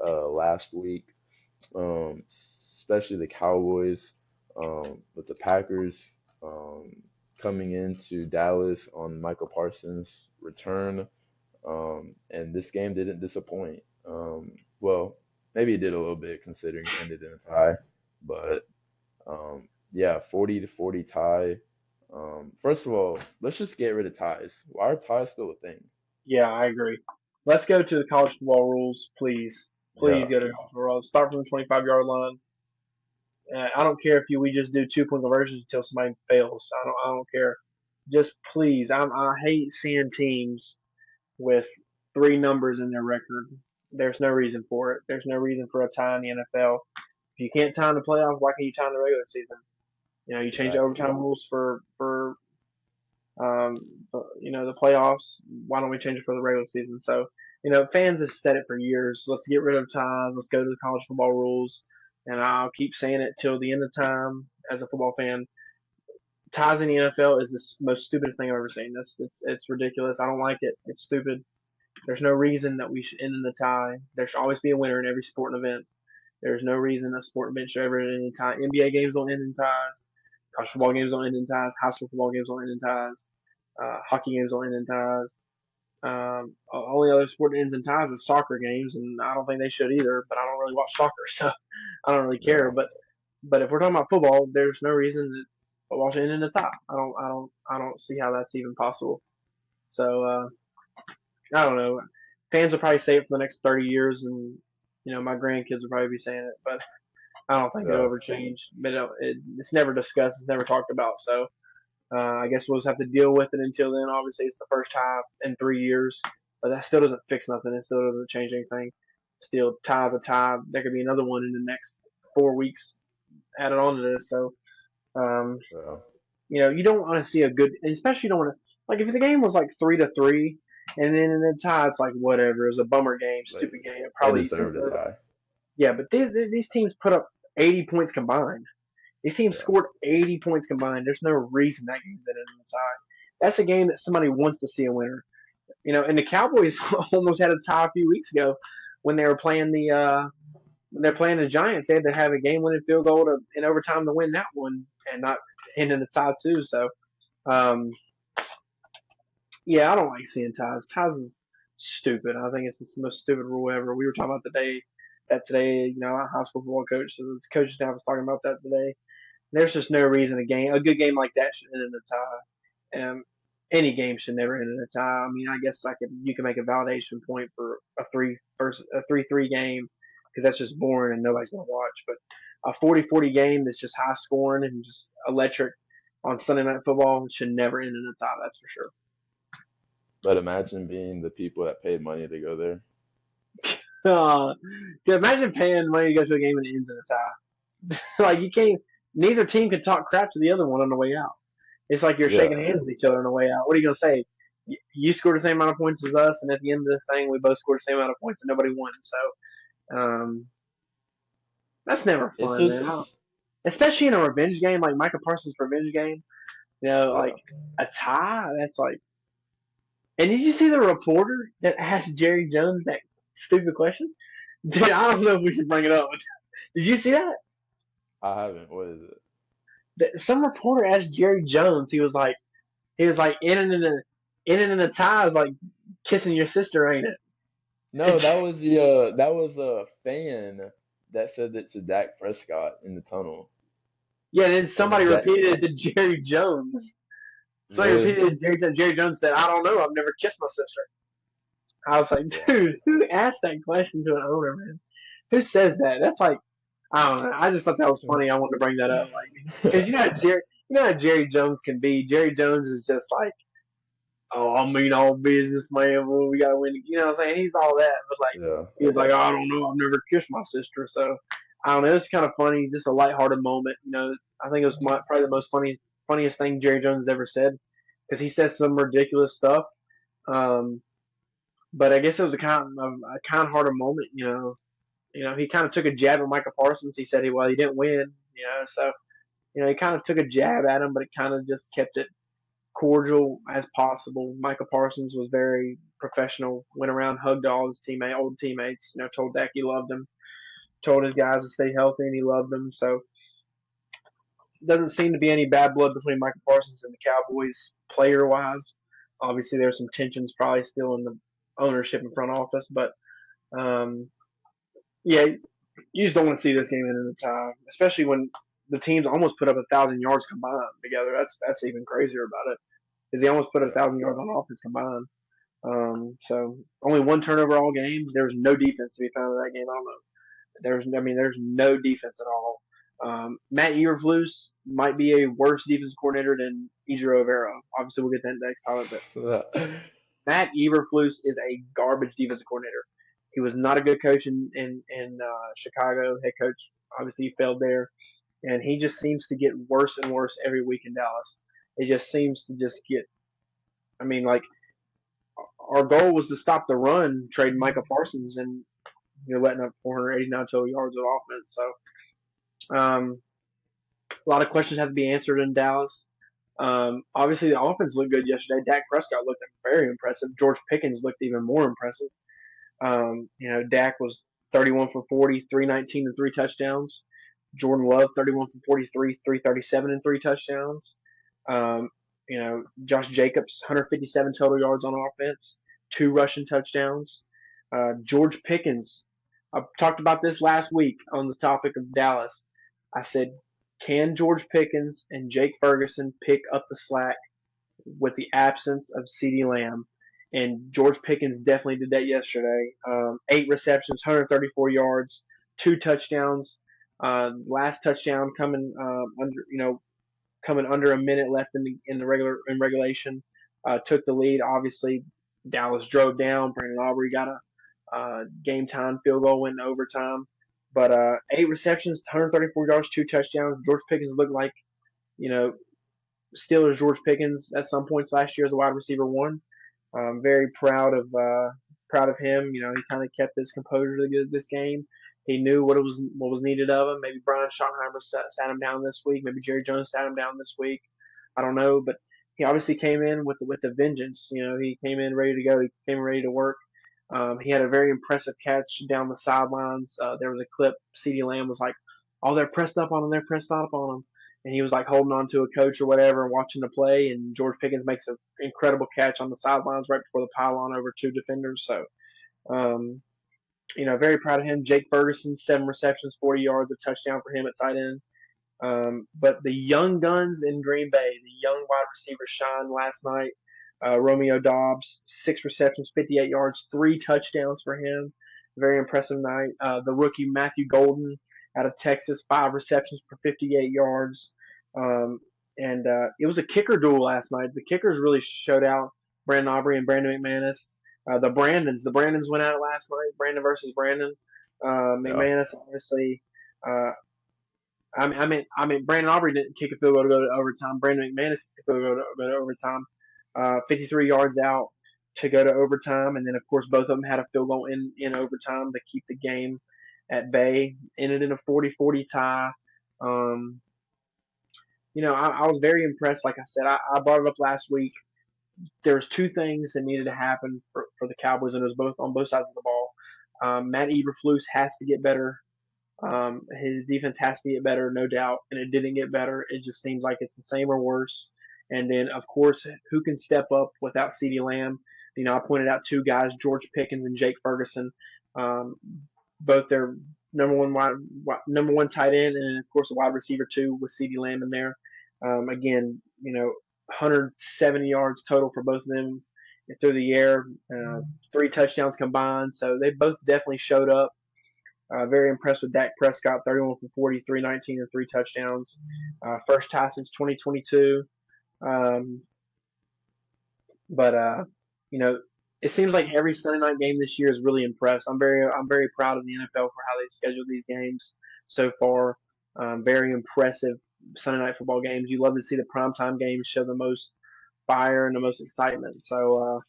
last week, um, especially the Cowboys, with the Packers coming into Dallas on Michael Parsons' return. And this game didn't disappoint. Well, maybe it did a little bit considering it ended in a tie, but yeah, 40-40 tie. First of all, let's just get rid of ties. Why are ties still a thing? Yeah, I agree. Let's go to the college football rules, please. Please Yeah, go to college football rules. Start from the 25-yard line. I don't care if we just do 2 point conversions until somebody fails. I don't care. Just please. I hate seeing teams with three numbers in their record. There's no reason for it. There's no reason for a tie in the NFL. If you can't time the playoffs, why can't you time the regular season? You change the exactly. overtime rules for the playoffs. Why don't we change it for the regular season? So, fans have said it for years. Let's get rid of ties. Let's go to the college football rules. And I'll keep saying it till the end of time as a football fan. Ties in the NFL is the most stupidest thing I've ever seen. It's ridiculous. I don't like it. It's stupid. There's no reason that we should end in a tie. There should always be a winner in every sporting event. There's no reason a sporting event should ever end in a tie. NBA games don't end in ties. College football games don't end in ties. High school football games don't end in ties. Hockey games don't end in ties. Only other sport that ends in ties is soccer games, and I don't think they should either. But I don't really watch soccer, so I don't really care. Yeah, But if we're talking about football, there's no reason that football should end in a tie. I don't see how that's even possible. So I don't know. Fans will probably say it for the next 30 years, and my grandkids will probably be saying it, but I don't think it'll yeah, ever change. But it's never discussed. It's never talked about. So I guess we'll just have to deal with it until then. Obviously, it's the first time in 3 years, but that still doesn't fix nothing. It still doesn't change anything. Still ties a tie. There could be another one in the next 4 weeks added on to this. So um, yeah. you don't want to see a good, and especially you don't want to like if the game was like 3-3, and then in the tie it's like whatever. It was a bummer game, Like stupid game. It they probably deserve to tie. yeah, but these teams put up 80 points combined. These teams Yeah, scored 80 points combined. There's no reason that game's ended in a tie. That's a game that somebody wants to see a winner. And the Cowboys almost had a tie a few weeks ago when they were playing when they're playing the Giants. They had to have a game-winning field goal in overtime to win that one, and not end in a tie too. So, um, yeah, I don't like seeing ties. Ties is stupid. I think it's the most stupid rule ever. We were talking about today, a high school football coach, so the coaching staff was talking about that today. There's just no reason a good game like that should end in a tie. Any game should never end in a tie. I mean, I guess you can make a validation point for a 3-3 game because that's just boring and nobody's gonna watch. But a 40-40 game that's just high scoring and just electric on Sunday Night Football should never end in a tie. That's for sure. But imagine being the people that paid money to go there. Uh, Dude, imagine paying money to go to a game and it ends in a tie. Like you can't. Neither team can talk crap to the other one on the way out. It's like you're shaking Yeah, hands with each other on the way out. What are you gonna say? You scored the same amount of points as us, and at the end of this thing, we both scored the same amount of points, and nobody won. So that's never it's fun, man. just Especially in a revenge game like Micah Parsons' revenge game. Like yeah. a tie. That's like. And did you see the reporter that asked Jerry Jones that stupid question? Dude, I don't know if we should bring it up. Did you see that? I haven't. What is it? Some reporter asked Jerry Jones. He was like in and in a tie is like kissing your sister, ain't it? No, that was the fan that said that to Dak Prescott in the tunnel, Yeah, then and somebody then Dak repeated it to Jerry Jones. Somebody really, repeated it to Jerry Jones. Jerry Jones said, "I don't know. I've never kissed my sister." I was like, yeah, dude, who asked that question to an owner, man? Who says that? That's like, I don't know. I just thought that was funny. I wanted to bring that up, like, because you know how Jerry Jones can be. Jerry Jones is just like, oh, I mean, all businessman. Well, we gotta win. You know what I'm saying? He's all that, but like, yeah. he was like, oh, I don't know. I've never kissed my sister, so I don't know. It's kind of funny, just a lighthearted moment. I think it was probably the most funniest thing Jerry Jones ever said because he says some ridiculous stuff. Um, but I guess it was a kind-hearted moment. He kind of took a jab at Michael Parsons. He said, well, he didn't win. So he kind of took a jab at him, but it kind of just kept it cordial as possible. Michael Parsons was very professional. Went around, hugged all his old teammates. Told Dak he loved him. Told his guys to stay healthy, and he loved them. So it doesn't seem to be any bad blood between Michael Parsons and the Cowboys player wise. Obviously, there's some tensions probably still in the ownership and front office, but um, yeah, you just don't want to see this game end in a tie, especially when the teams almost put up 1,000 yards combined together. That's even crazier about it, because they almost put up Yeah. 1,000 yards on offense combined. So only one turnover all game. There was no defense to be found in that game. I don't know. There's no defense at all. Matt Eberflus might be a worse defense coordinator than Ejiro Evero. Obviously, we'll get that next time, but Matt Eberflus is a garbage defensive coordinator. He was not a good coach in Chicago. Head coach, obviously, he failed there, and he just seems to get worse and worse every week in Dallas. It just seems to just get. I mean, like our goal was to stop the run, trading Micah Parsons, and you're letting up 489 total yards of offense. So a lot of questions have to be answered in Dallas. Obviously, the offense looked good yesterday. Dak Prescott looked very impressive. George Pickens looked even more impressive. Dak was 31 for 40, 319 and three touchdowns. Jordan Love, 31 for 43, 337 and three touchdowns. Josh Jacobs, 157 total yards on offense, two rushing touchdowns. George Pickens, I talked about this last week on the topic of Dallas. I said, can George Pickens and Jake Ferguson pick up the slack with the absence of CeeDee Lamb? And George Pickens definitely did that yesterday. 8 receptions, 134 yards, two touchdowns. Last touchdown coming under a minute left in regulation. Took the lead. Obviously, Dallas drove down. Brandon Aubrey got a game time field goal went in overtime. But 8 receptions, 134 yards, two touchdowns. George Pickens looked like you know Steelers George Pickens at some points last year as a wide receiver one. Very proud of him. He kind of kept his composure to this game. He knew what was needed of him. Maybe Brian Schottenheimer sat him down this week. Maybe Jerry Jones sat him down this week. I don't know, but he obviously came in with the vengeance. He came in ready to go. He came ready to work. He had a very impressive catch down the sidelines. There was a clip. CeeDee Lamb was like, "Oh, they're pressed up on him. They're pressed up on him." And he was like holding on to a coach or whatever and watching the play. And George Pickens makes an incredible catch on the sidelines right before the pylon over two defenders. So, um, very proud of him. Jake Ferguson, 7 receptions, 40 yards, a touchdown for him at tight end. But the young guns in Green Bay, the young wide receivers shined last night. Romeo Dobbs, 6 receptions, 58 yards, 3 touchdowns for him. Very impressive night. The rookie Matthew Golden out of Texas, 5 receptions for 58 yards. Um, and it was a kicker duel last night. The kickers really showed out. Brandon Aubrey and Brandon McManus. The Brandons went at it last night. Brandon versus Brandon. Yeah. McManus obviously uh, I mean, Brandon Aubrey didn't kick a field goal to go to overtime. Brandon McManus kicked a field goal to go to overtime. 53 yards out to go to overtime, and then of course both of them had a field goal in overtime to keep the game at bay. Ended in a 40-40 tie. Um, I was very impressed. Like I said, I brought it up last week. There was two things that needed to happen for the Cowboys, and it was both on both sides of the ball. Matt Eberflus has to get better. His defense has to get better, no doubt, and it didn't get better. It just seems like it's the same or worse. And then, of course, who can step up without CeeDee Lamb? I pointed out two guys, George Pickens and Jake Ferguson, um, both their number one tight end, and of course a wide receiver too with CeeDee Lamb in there. Again, 170 yards total for both of them through the air, 3 touchdowns combined. So they both definitely showed up. Very impressed with Dak Prescott, 31 for 40, 319 and 3 touchdowns. First tie since 2022. Um, but you know, it seems like every Sunday night game this year is really impressed. I'm very proud of the NFL for how they scheduled these games so far. Very impressive Sunday night football games. You love to see the primetime games show the most fire and the most excitement. So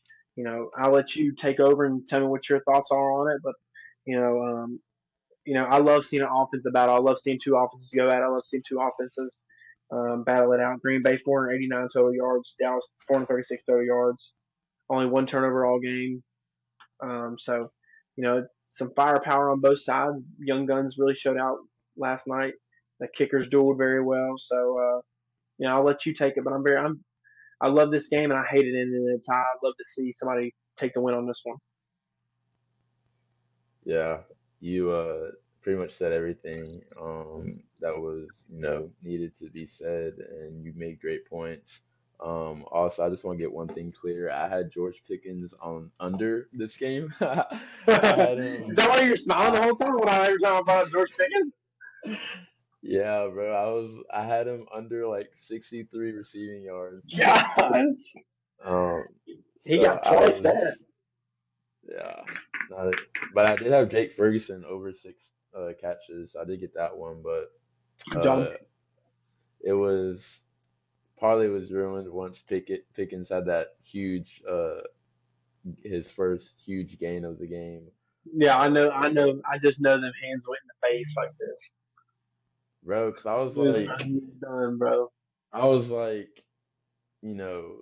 I'll let you take over and tell me what your thoughts are on it. But you know, um, I love seeing an offensive battle. I love seeing two offenses go at it. I love seeing two offenses battle it out. Green Bay 489 total yards, Dallas 436 total yards, only one turnover all game. Some firepower on both sides. Young guns really showed out last night. The kickers dueled very well. So I'll let you take it. But I love this game and I hate it ending in a tie. I'd love to see somebody take the win on this one. Yeah, you pretty much said everything that was, needed to be said, and you made great points. Also, I just want to get one thing clear. I had George Pickens on under this game. I had Is him. that why you're smiling the I, whole time when I heard talking about George Pickens? yeah, bro. I had him under like 63 receiving yards. Yes. Um, He so got I twice was, that. yeah, not, but I did have Jake Ferguson over 6 catches. I did get that one, but John. uh, it was parlay was ruined once Pickens had that huge his first huge gain of the game. Yeah, I know. I It, know. I just know them hands went in the face like this. bro, 'cause He's done, bro. I was like, you know,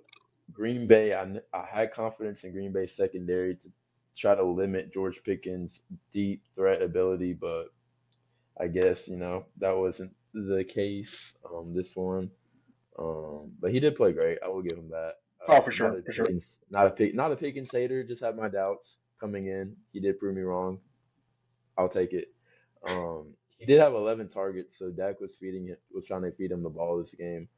Green Bay. I had confidence in Green Bay secondary to try to limit George Pickens' deep threat ability, but I guess that wasn't the case. This one. But he did play great. I will give him that. Oh, for Not sure, a for sure. Not a Pickens hater. Just had my doubts coming in. He did prove me wrong. I'll take it. He did have 11 targets, so Dak was trying to feed him the ball this game,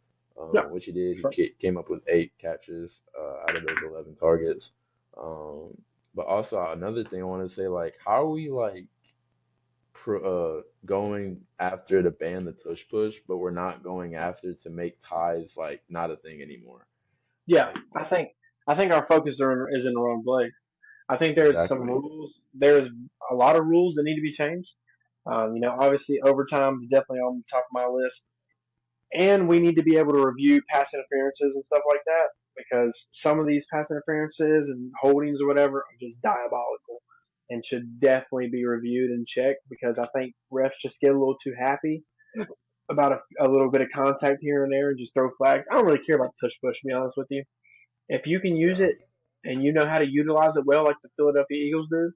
Yeah, which he did. He sure. came up with 8 catches out of those 11 targets. But also another thing I want to say, like, how are we like going after to ban the tush push, but we're not going after to make ties like not a thing anymore. Yeah, Like I think our focus is in the wrong place. I think there's some exactly. rules. There's a lot of rules that need to be changed. Obviously overtime is definitely on the top of my list. And we need to be able to review pass interferences and stuff like that because some of these pass interferences and holdings or whatever are just diabolical and should definitely be reviewed and checked because I think refs just get a little too happy about a little bit of contact here and there and just throw flags. I don't really care about the tush push, to be honest with you. If you can use Yeah. it and you know how to utilize it well, like the Philadelphia Eagles do,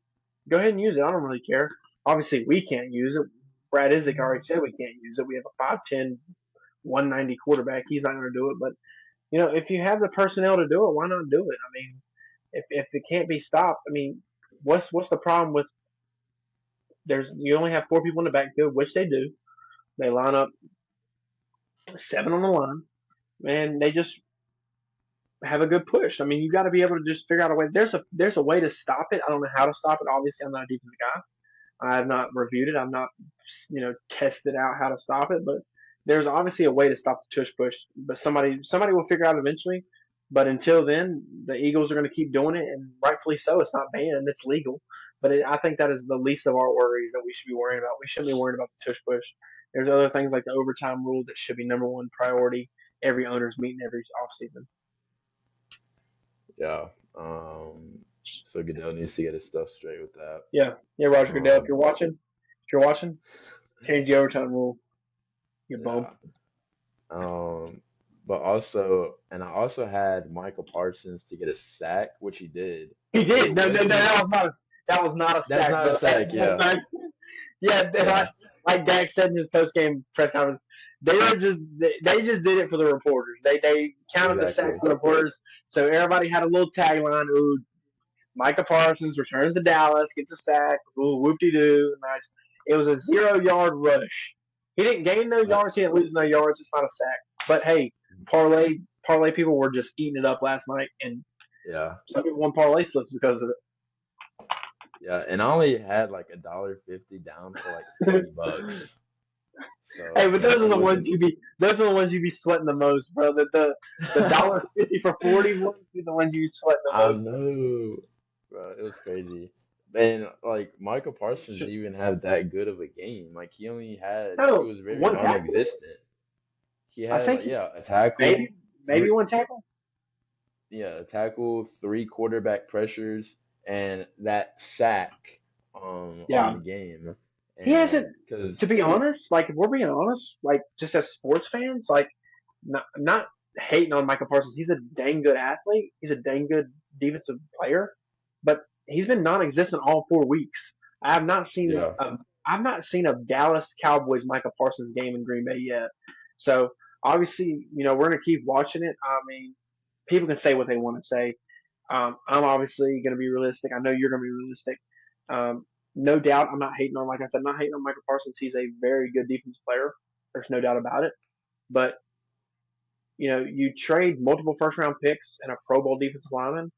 go ahead and use it. I don't really care. Obviously, we can't use it. Brad Isaac already said we can't use it. We have a 5'10", 190 quarterback. He's not going to do it. But if you have the personnel to do it, why not do it? I mean, if it can't be stopped, I mean, what's the problem with you only have 4 people in the backfield, which they do. They line up seven on the line, and they just have a good push. I mean, you got to be able to just figure out a way. There's a way to stop it. I don't know how to stop it. Obviously, I'm not a defensive guy. I have not reviewed it. I've not, tested out how to stop it. But there's obviously a way to stop the tush push. But somebody will figure out eventually. But until then, the Eagles are going to keep doing it, and rightfully so. It's not banned; it's legal. But I think that is the least of our worries that we should be worrying about. We shouldn't be worrying about the tush push. There's other things like the overtime rule that should be number one priority. Every owner's meeting every offseason. Yeah. So Goodell needs to get his stuff straight with that. Yeah, yeah, Roger Goodell. Um, If you're watching, change the overtime rule. You bum. yeah. Um, but also, and I also had Michael Parsons to get a sack, which he did, He but did. it No, no, no. wasn't. That was not a That's sack, not a bro. sack. Yeah. Yeah, Yeah. like Dak said in his post game press conference, they just did it for the reporters. They counted the sack Exactly. for the reporters, so everybody had a little tagline. Ooh, Micah Parsons returns to Dallas, gets a sack. Ooh, whoop de doo, nice. It was a 0 yard rush. He didn't gain no Uh, yards. He didn't lose no yards. It's not a sack. But hey, parlay people were just eating it up last night, and yeah. some people won parlay slips because of Yeah. And I only had like $1.50 down for like it. $40. So Hey, but yeah, it wasn't. those are the ones you be sweating the most, bro. The $1.50 for 40 ones are the ones you be sweating the I most. know, bro. It was crazy. And like Michael Parsons didn't even have that good of a game. Like he No, was very one tackle. non-existent. He I had think like yeah, a tackle, maybe three, one tackle. yeah, a tackle, three quarterback pressures, and that sack on Yeah, the game. he hasn't. And because To be honest, like if we're being honest, like just as sports fans, like not hating on Michael Parsons. He's a dang good athlete. He's a dang good defensive player, but he's been non-existent all 4 weeks. I have not seen yeah, a I've not seen a Dallas Cowboys Michael Parsons game in Green Bay yet. So obviously, we're gonna keep watching it. I mean, people can say what they want to say. I'm obviously going to be realistic. I know you're going to be realistic. No doubt, I'm not hating on, like I said, I'm not hating on Michael Parsons. He's a very good defense player. There's no doubt about it. But, you trade multiple first round picks and a Pro Bowl defensive lineman.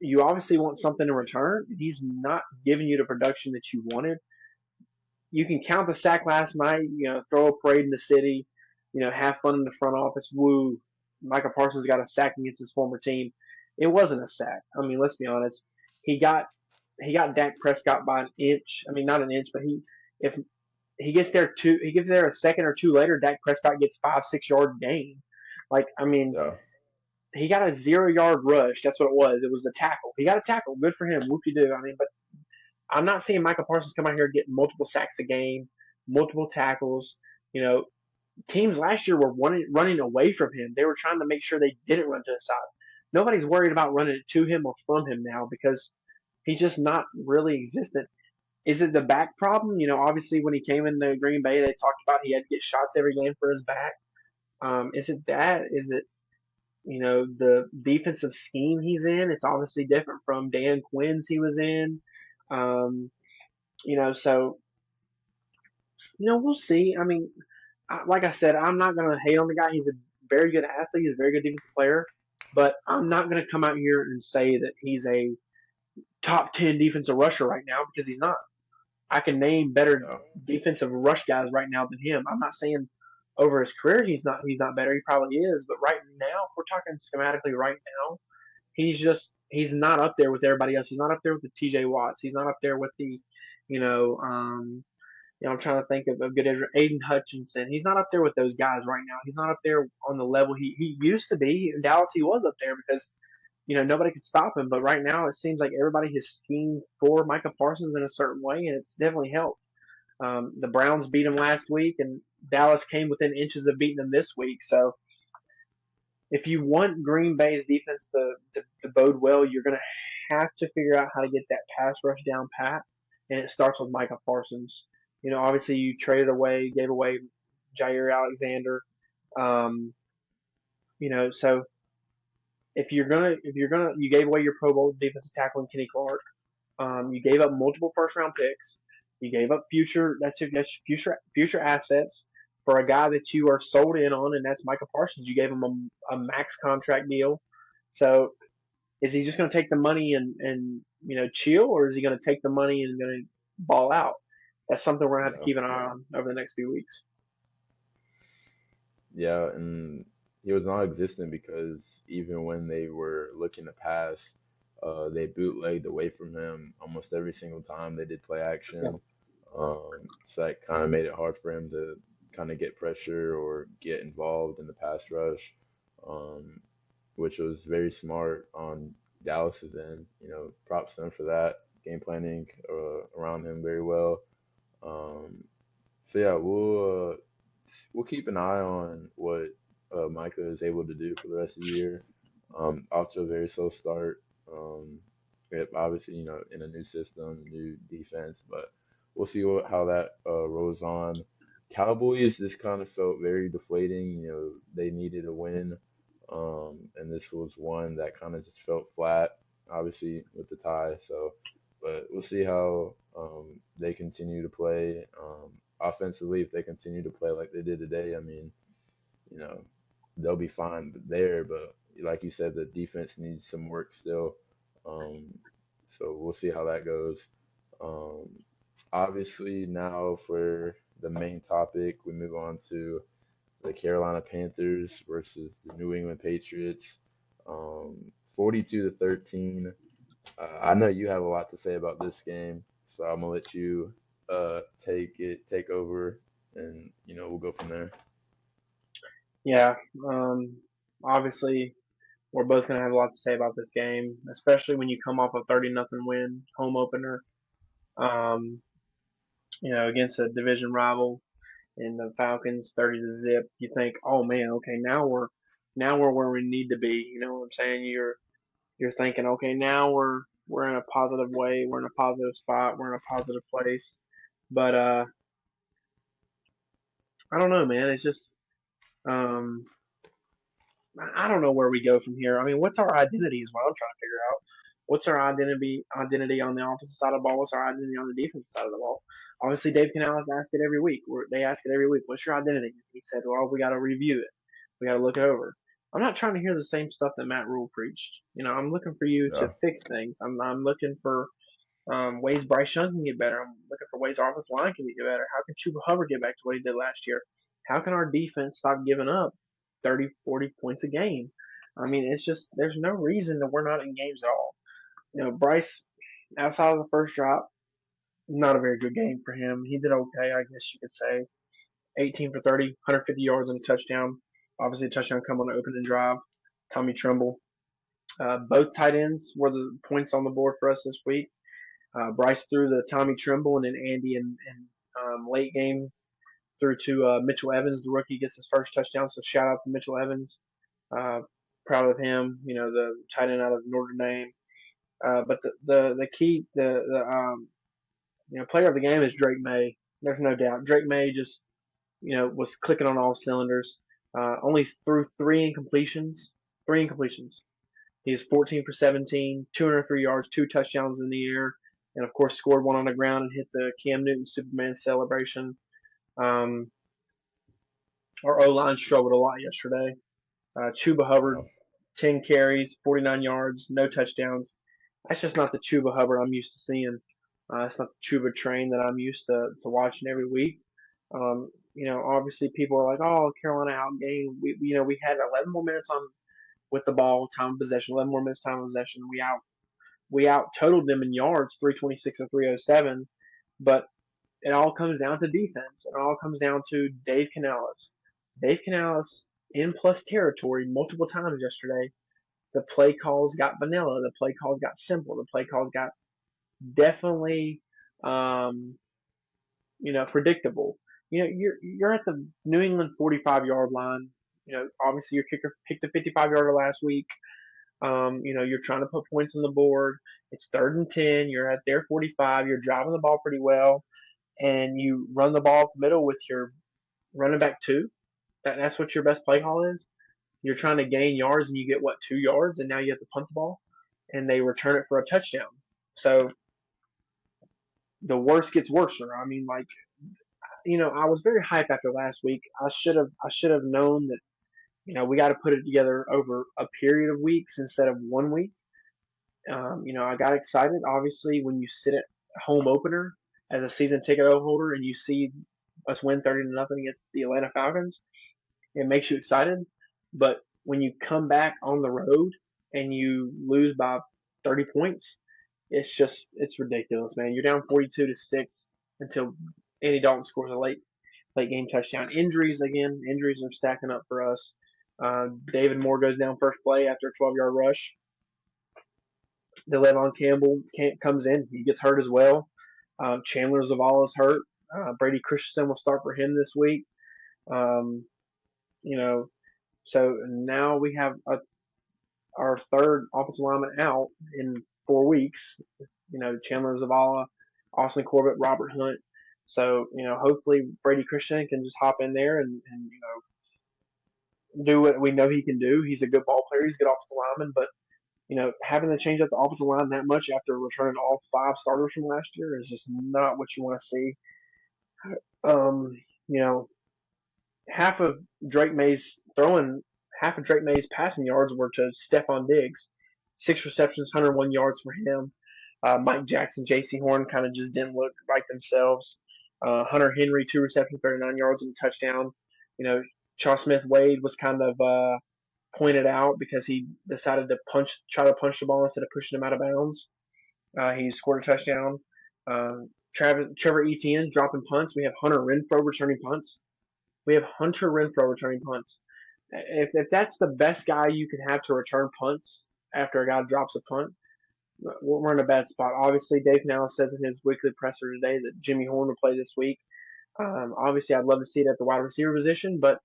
You obviously want something in return. He's not giving you the production that you wanted. You can count the sack last night, throw a parade in the city, have fun in the front office. Woo. Michael Parsons got a sack against his former team. It wasn't a sack. I mean, let's be honest. He got he got Dak Prescott by an inch. I mean, not an inch, but if he gets there a second or two later, Dak Prescott gets 5-6 yard gain. Like, I mean, yeah, he got a 0 yard rush. That's what it was. It was a tackle. He got a tackle. Good for him. Whoop de doo. I mean, but I'm not seeing Michael Parsons come out here getting multiple sacks a game, multiple tackles. You know, teams last year were running away from him. They were trying to make sure they didn't run to the side. Nobody's worried about running it to him or from him now because he's just not really existent. Is it the back problem? Obviously when he came into Green Bay, they talked about he had to get shots every game for his back. Is it that? Is it the defensive scheme he's in? It's obviously different from Dan Quinn's he was in. Um, so we'll see. I mean, like I said, I'm not going to hate on the guy. He's a very good athlete. He's a very good defensive player. But I'm not going to come out here and say that he's a top 10 defensive rusher right now because he's not. I can name better yeah, defensive rush guys right now than him. I'm not saying over his career he's not better. He probably is. But right now, if we're talking schematically right now, he's not up there with everybody else. He's not up there with the T.J. Watts. He's not up there with the, you know, um, I'm trying to think of a good Aiden Hutchinson. He's not up there with those guys right now. He's not up there on the level he used to be. In Dallas, he was up there because nobody could stop him. But right now, it seems like everybody has schemed for Micah Parsons in a certain way, and it's definitely helped. The Browns beat him last week, and Dallas came within inches of beating them this week. So if you want Green Bay's defense to bode well, you're going to have to figure out how to get that pass rush down pat, and it starts with Micah Parsons. Obviously you gave away Jair Alexander. Um, so you gave away your Pro Bowl defensive tackle in Kenny Clark. You gave up multiple first round picks. You gave up future assets for a guy that you are sold in on, and that's Micah Parsons. You gave him a max contract deal. So is he just going to take the money and chill, or is he going to take the money and going to ball out? That's something we're going to have to Yeah. keep an eye on over the next few weeks. Yeah, and he was non-existent because even when they were looking to pass, they bootlegged away from him almost every single time they did play action. So that kind of made it hard for him to kind of get pressure or get involved in the pass rush, um, which was very smart on Dallas's end. Props to them for that game planning around him very well. Um, so yeah, we'll keep an eye on what Micah is able to do for the rest of the year. Off to a very slow start. Yep, obviously, in a new system, new defense, but we'll see how that rolls on. Cowboys, this kind of felt very deflating. They needed a win, and this was one that kind of just felt flat, obviously, with the tie. So, but we'll see how they continue to play. Offensively, if they continue to play like they did today, I mean, you know, they'll be fine there. But like you said, the defense needs some work still. Um, so we'll see how that goes. Um, Obviously, now for the main topic, we move on to the Carolina Panthers versus the New England Patriots. 42-13. I know you have a lot to say about this game, so I'm gonna let you take over, and we'll go from there. Yeah, obviously we're both going to have a lot to say about this game, especially when you come off a 30-0 win, home opener, um, against a division rival in the Falcons, 30 to zip. You think, oh man, okay, now we're where we need to be. You know what I'm saying? You're thinking, okay, now we're in a positive way, we're in a positive spot, we're in a positive place. But I don't know, man. It's just um, I don't know where we go from here. I mean, what's our identity is what I'm trying to figure out. What's our identity on the offensive side of the ball? What's our identity on the defensive side of the ball? Obviously, Dave Canales asks it every week. They ask it every week. What's your identity? He said, well, we got to review it. We got to look it over. I'm not trying to hear the same stuff that Matt Rule preached. I'm looking for you to Yeah, fix things. I'm looking for ways Bryce Young can get better. I'm looking for ways our offensive line can get better. How can Chuba Hubbard get back to what he did last year? How can our defense stop giving up 30, 40 points a game? I mean, it's just there's no reason that we're not in games at all. Bryce, outside of the first drop, not a very good game for him. He did okay, I guess you could say. 18 for 30, 150 yards and a touchdown. Obviously, a touchdown come on the opening drive. Tommy Tremble. Both tight ends were the points on the board for us this week. Bryce threw the Tommy Tremble, and then Andy in late game threw to Mitchell Evans. The rookie gets his first touchdown, so shout out to Mitchell Evans. Uh, Proud of him. The tight end out of Notre Dame. But the key the player of the game is Drake May. There's no doubt. Drake May just was clicking on all cylinders. Only threw three incompletions. Three incompletions. He was 14 for 17, 203 yards, two touchdowns in the air, and of course scored one on the ground and hit the Cam Newton Superman celebration. Um, our O line struggled a lot yesterday. Chuba yeah, Hubbard, 10 carries, 49 yards, no touchdowns. That's just not the Chuba Hubbard I'm used to seeing. It's not the Chuba train that I'm used to watching every week. Obviously people are like, "Oh, Carolina outgained." We had 11 more minutes on with the ball, time of possession, 11 more minutes time of possession. We out totaled them in yards, 326 or 307. But it all comes down to defense. It all comes down to Dave Canales. Dave Canales in plus territory multiple times yesterday. The play calls got vanilla. The play calls got simple. The play calls got definitely, um, predictable. You're at the New England 45-yard line. Obviously your kicker picked the 55-yarder last week. You're trying to put points on the board. It's 3rd and 10. You're at their 45. You're driving the ball pretty well, and you run the ball up the middle with your running back two. That's what your best play call is. You're trying to gain yards, and you get 2 yards, and now you have to punt the ball, and they return it for a touchdown. So the worst gets worse. I mean, like I was very hyped after last week. I should have known that we got to put it together over a period of weeks instead of 1 week. I got excited. Obviously, when you sit at home opener as a season ticket holder and you see us win 30-0 against the Atlanta Falcons, it makes you excited. But when you come back on the road and you lose by 30 points, it's ridiculous, man. You're down 42-6 until Andy Dalton scores a late game touchdown. Injuries are stacking up for us. David Moore goes down first play after a 12-yard rush. Delevon Campbell comes in. He gets hurt as well. Chandler Zavala's hurt. Brady Christensen will start for him this week. Um, you know, so now we have our third offensive lineman out in 4 weeks. Chandler Zavala, Austin Corbett, Robert Hunt. So, hopefully Brady Christian can just hop in there and do what we know he can do. He's a good ball player. He's a good offensive lineman, but having to change up the offensive line that much after returning all five starters from last year is just not what you want to see. Um, you know, half of Drake May's throwing, half of Drake May's passing yards were to Stephon Diggs. 6 receptions, 101 yards for him. Mike Jackson, J.C. Horn kind of just didn't look like themselves. Hunter Henry, 2 receptions, 39 yards and a touchdown. Charles Smith Wade was kind of pointed out because he decided to try to punch the ball instead of pushing him out of bounds. He scored a touchdown. Trevor Etienne dropping punts. We have Hunter Renfro returning punts. If that's the best guy you can have to return punts after a guy drops a punt, we're in a bad spot. Obviously, Dave Canales says in his weekly presser today that Jimmy Horn will play this week. Obviously, I'd love to see it at the wide receiver position, but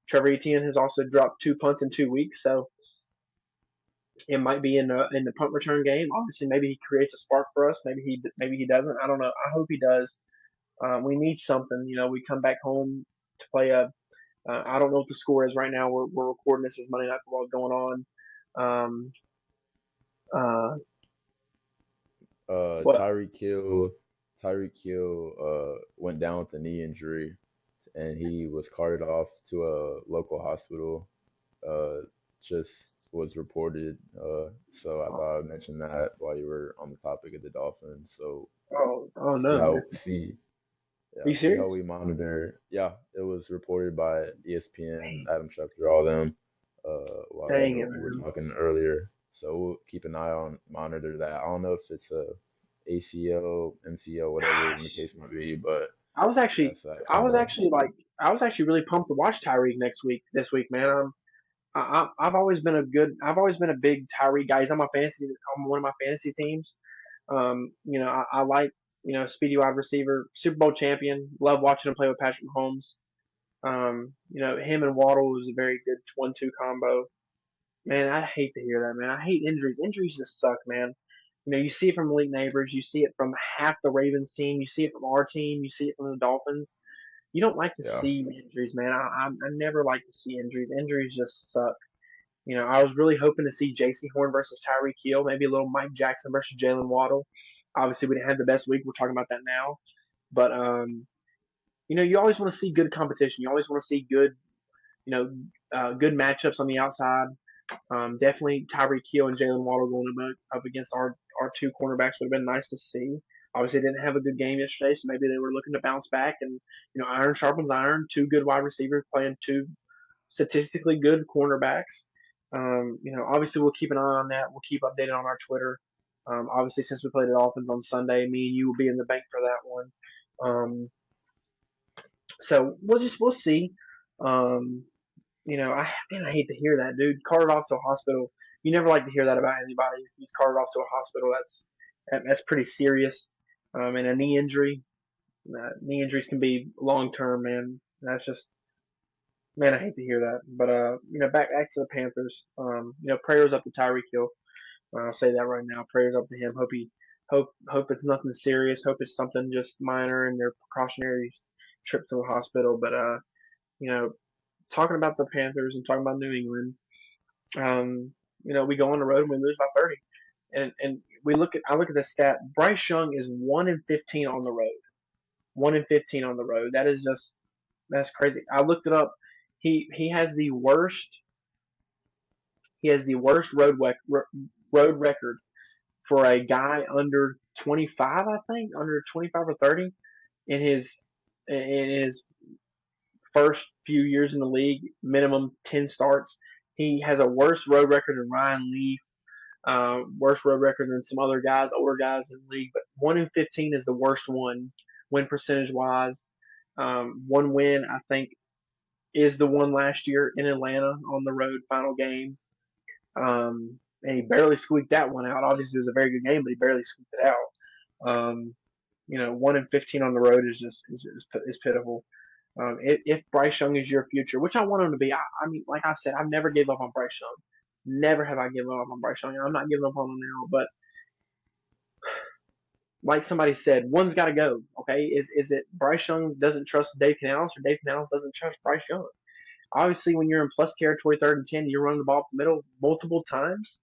Trevor Etienne has also dropped 2 punts in 2 weeks, so it might be in the punt return game. Obviously, maybe he creates a spark for us. Maybe he doesn't. I don't know. I hope he does. We need something. We come back home to play a. I don't know what the score is right now. We're recording this as Monday Night Football is going on. Um, uh, what? Tyreek Hill went down with a knee injury, and he was carted off to a local hospital. Uh, just was reported. So I thought I'd mention that while you were on the topic of the Dolphins. So Oh see no, man. how see Are yeah you see how serious? we monitor. Yeah, it was reported by ESPN, Dang, Adam Schefter, all them. While dang it, we were man. talking earlier, so we'll keep an eye on monitor that. I don't know if it's a ACL, MCL, whatever the Gosh, case might be, but I was actually, that's that I kind was of actually like, I was actually really pumped to watch Tyreek this week, man. I've always been a big Tyreek guy. He's on one of my fantasy teams. I like, speedy wide receiver, Super Bowl champion. Love watching him play with Patrick Mahomes. Him and Waddle was a very good 1-2 combo. Man, I hate to hear that, man. I hate injuries. Injuries just suck, man. You see it from elite neighbors. You see it from half the Ravens team. You see it from our team. You see it from the Dolphins. You don't like to yeah. see injuries, man. I never like to see injuries. Injuries just suck. I was really hoping to see J.C. Horn versus Tyreek Hill, maybe a little Mike Jackson versus Jalen Waddle. Obviously, we didn't have the best week. We're talking about that now, but you always want to see good competition. You always want to see good matchups on the outside. Definitely Tyreek Hill and Jalen Waddle going up against our two cornerbacks would have been nice to see. Obviously, they didn't have a good game yesterday, so maybe they were looking to bounce back. And iron sharpens iron. Two good wide receivers playing two statistically good cornerbacks. Obviously we'll keep an eye on that. We'll keep updated on our Twitter. Obviously, since we play the Dolphins on Sunday, me and you will be in the bank for that one. Um, so we'll see. Um, I hate to hear that, dude. Carted off to a hospital. You never like to hear that about anybody. If he's carted off to a hospital, that's pretty serious. And a knee injury. Knee injuries can be long term, man. That's just man, I hate to hear that. But back to the Panthers. Prayers up to Tyreek Hill. I'll say that right now. Prayers up to him. Hope it's nothing serious. Hope it's something just minor and their precautionary trip to the hospital. But you know, talking about the Panthers and talking about New England, we go on the road and we lose by 30. And I look at the stat. Bryce Young is 1-15 on the road. 1-15 on the road. That's crazy. I looked it up. He has the worst road record for a guy under 25, I think, under 25 or 30 in his first few years in the league, minimum 10 starts. He has a worse road record than Ryan Leaf, worse road record than some other guys, older guys in the league. But 1-15 is the worst one, win percentage wise. One win, I think, is the one last year in Atlanta on the road, final game. And he barely squeaked that one out. Obviously, it was a very good game, but he barely squeaked it out. 1-15 on the road is pitiful. If Bryce Young is your future, which I want him to be, I mean, like I've said, I've never gave up on Bryce Young. Never have I given up on Bryce Young. I'm not giving up on him now, but like somebody said, one's got to go. Okay, is it Bryce Young doesn't trust Dave Canales, or Dave Canales doesn't trust Bryce Young? Obviously, when you're in plus territory, 3rd and 10, you're running the ball up the middle multiple times.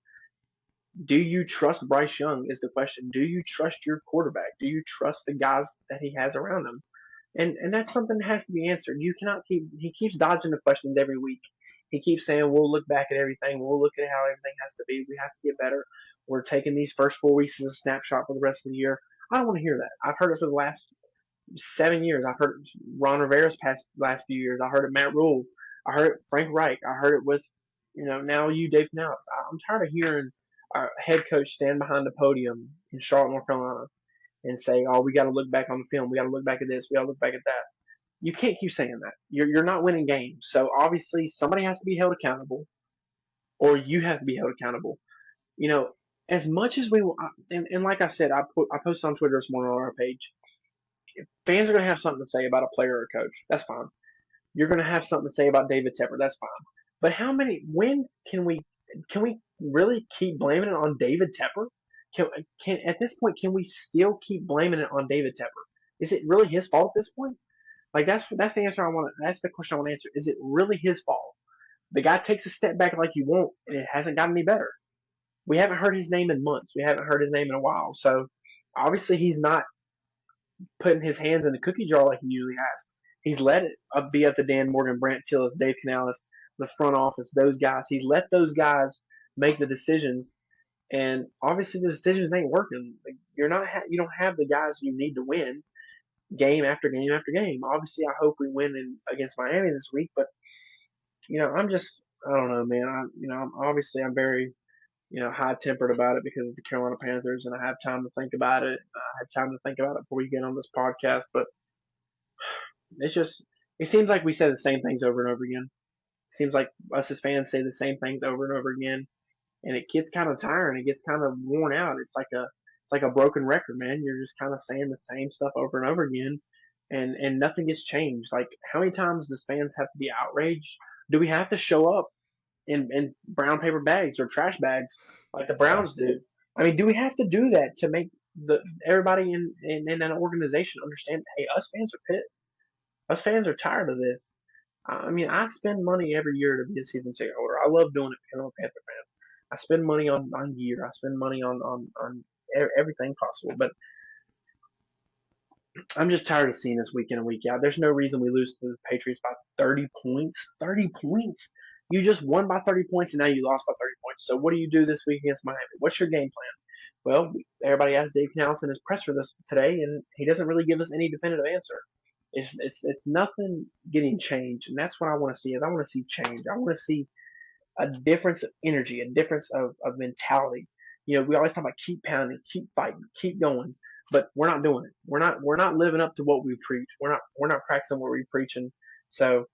Do you trust Bryce Young? Is the question. Do you trust your quarterback? Do you trust the guys that he has around him? And that's something that has to be answered. You cannot keep he keeps dodging the questions every week. He keeps saying we'll look back at everything, we'll look at how everything has to be, we have to get better. We're taking these first 4 weeks as a snapshot for the rest of the year. I don't want to hear that. I've heard it for the last 7 years. I've heard it Ron Rivera's past last few years. I heard it Matt Rule. I heard it Frank Reich. I heard it with now you Dave Canales. I'm tired of hearing our head coach stand behind the podium in Charlotte, North Carolina, and say, "Oh, we got to look back on the film. We got to look back at this. We got to look back at that." You can't keep saying that. You're not winning games. So obviously somebody has to be held accountable, or you have to be held accountable. You know, as much as we and like I said, I posted on Twitter this morning on our page. Fans are going to have something to say about a player or a coach. That's fine. You're going to have something to say about David Tepper. That's fine. But when can we really keep blaming it on David Tepper? Can at this point can we still keep blaming it on David Tepper? Is it really his fault at this point? Like that's the answer I want. That's the question I want to answer. Is it really his fault? The guy takes a step back like you won't, and it hasn't gotten any better. We haven't heard his name in months. We haven't heard his name in a while. So obviously he's not putting his hands in the cookie jar like he usually has. He's let it be up to Dan Morgan, Brant Tillis, Dave Canales, the front office, those guys. He's let those guys make the decisions, and obviously the decisions ain't working. Like, you don't have the guys you need to win game after game after game. Obviously, I hope we win against Miami this week, but I don't know, man. I'm very high tempered about it because of the Carolina Panthers, and I have time to think about it. I have time to think about it before we get on this podcast, but it seems like we say the same things over and over again. It seems like us as fans say the same things over and over again, and it gets kind of tiring. It gets kind of worn out. It's like a broken record, man. You're just kind of saying the same stuff over and over again, and nothing gets changed. Like, how many times does fans have to be outraged? Do we have to show up in brown paper bags or trash bags like the Yeah. Browns do? I mean, do we have to do that to make everybody in an organization understand? Hey, us fans are pissed. Us fans are tired of this. I mean, I spend money every year to be a season ticket holder. I love doing it because I'm a Panther fan. I spend money on gear. I spend money on everything possible. But I'm just tired of seeing this week in and week out. There's no reason we lose to the Patriots by 30 points. 30 points. You just won by 30 points and now you lost by 30 points. So what do you do this week against Miami? What's your game plan? Well, everybody asked Dave Canales in his presser this today, and he doesn't really give us any definitive answer. It's nothing getting changed, and that's what I want to see. I want to see change. I want to see a difference of energy, a difference of mentality. We always talk about keep pounding, keep fighting, keep going, but we're not doing it. We're not living up to what we preach. We're not practicing what we're preaching. So,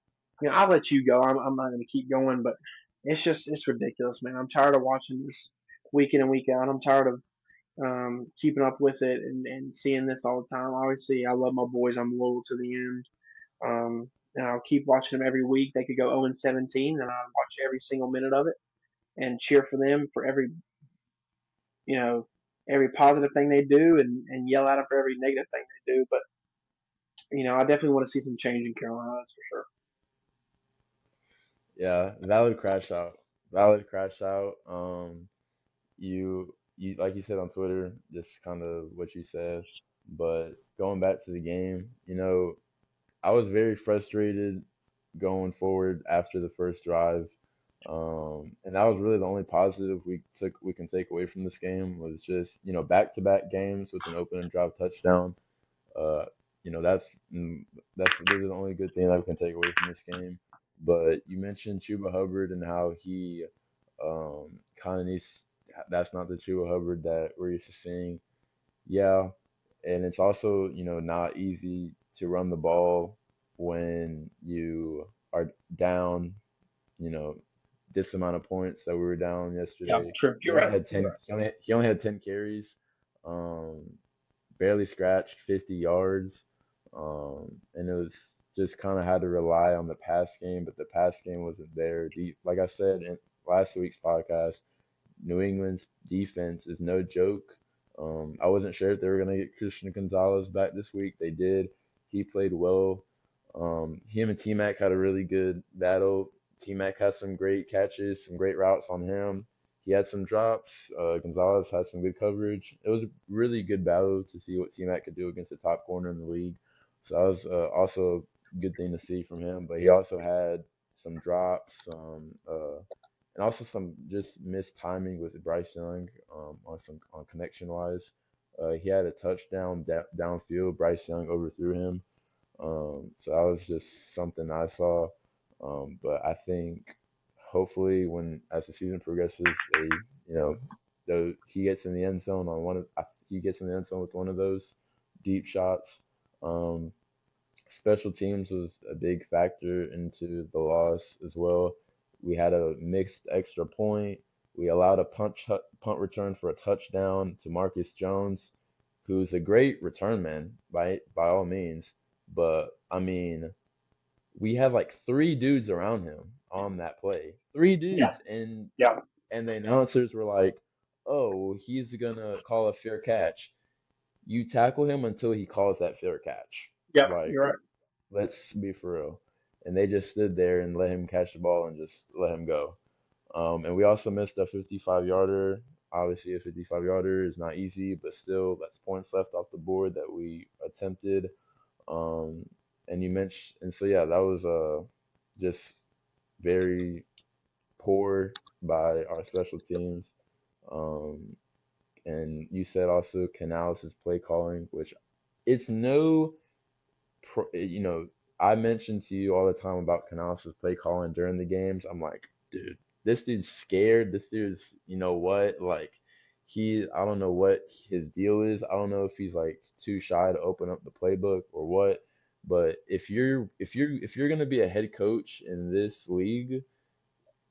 I'll let you go. I'm not going to keep going, but it's ridiculous, man. I'm tired of watching this week in and week out. I'm tired of keeping up with it and seeing this all the time. Obviously, I love my boys. I'm loyal to the end. And I'll keep watching them every week. They could go 0-17, and I'll watch every single minute of it and cheer for them for you know, every positive thing they do and yell at them for every negative thing they do. But, I definitely want to see some change in Carolina, that's for sure. Yeah, valid crash out. Valid crash out. You like you said on Twitter, just kind of what you said. But going back to the game, I was very frustrated going forward after the first drive. And that was really the only positive we can take away from this game was just, back-to-back games with an open and drive touchdown. Uh, you know, that's mm, that's really the only good thing that we can take away from this game. But you mentioned Chuba Hubbard and how he kind of needs. That's not the Chuba Hubbard that we're used to seeing. Yeah, and it's also, not easy to run the ball when you are down, you know, this amount of points that we were down Yeah, yesterday. true. He You're only right. had 10, he only had 10 carries, um, barely scratched 50 yards. And it was just kind of had to rely on the pass game, but the pass game wasn't there. Like I said in last week's podcast, New England's defense is no joke. I wasn't sure if they were going to get Christian Gonzalez back this week. They did. He played well. Him and T Mac had a really good battle. T Mac had some great catches, some great routes on him. He had some drops. Gonzalez had some good coverage. It was a really good battle to see what T Mac could do against the top corner in the league. So that was also a good thing to see from him. But he also had some drops, and also some just missed timing with Bryce Young on connection wise. He had a touchdown downfield. Bryce Young overthrew him. So that was just something I saw. But I think hopefully when as the season progresses, he gets in the end zone on he gets in the end zone with one of those deep shots. Um, Special teams was a big factor into the loss as well. We had a mixed extra point. We allowed a punt return for a touchdown to Marcus Jones, who's a great return man by all means. But I mean, we had like three dudes around him on that play, three Yeah, dudes, and yeah, the announcers were like, "Oh, well, he's gonna call a fair catch." You tackle him until he calls that fair catch. yeah. Like, You're right. let's be for real. And they just stood there and let him catch the ball and just let him go. And we also missed a 55 yarder. Obviously, a 55 yarder is not easy, but still, that's points left off the board that we attempted. Um, and you mentioned, and so yeah, that was just very poor by our special teams. Um, and you said also Canales' play calling, which it's no you know, I mentioned to you all the time about Canales' play calling during the games. I'm like, dude, this dude's scared. This dude's, you know what? Like, I don't know what his deal is. I don't know if he's like too shy to open up the playbook or what. But if you're gonna be a head coach in this league,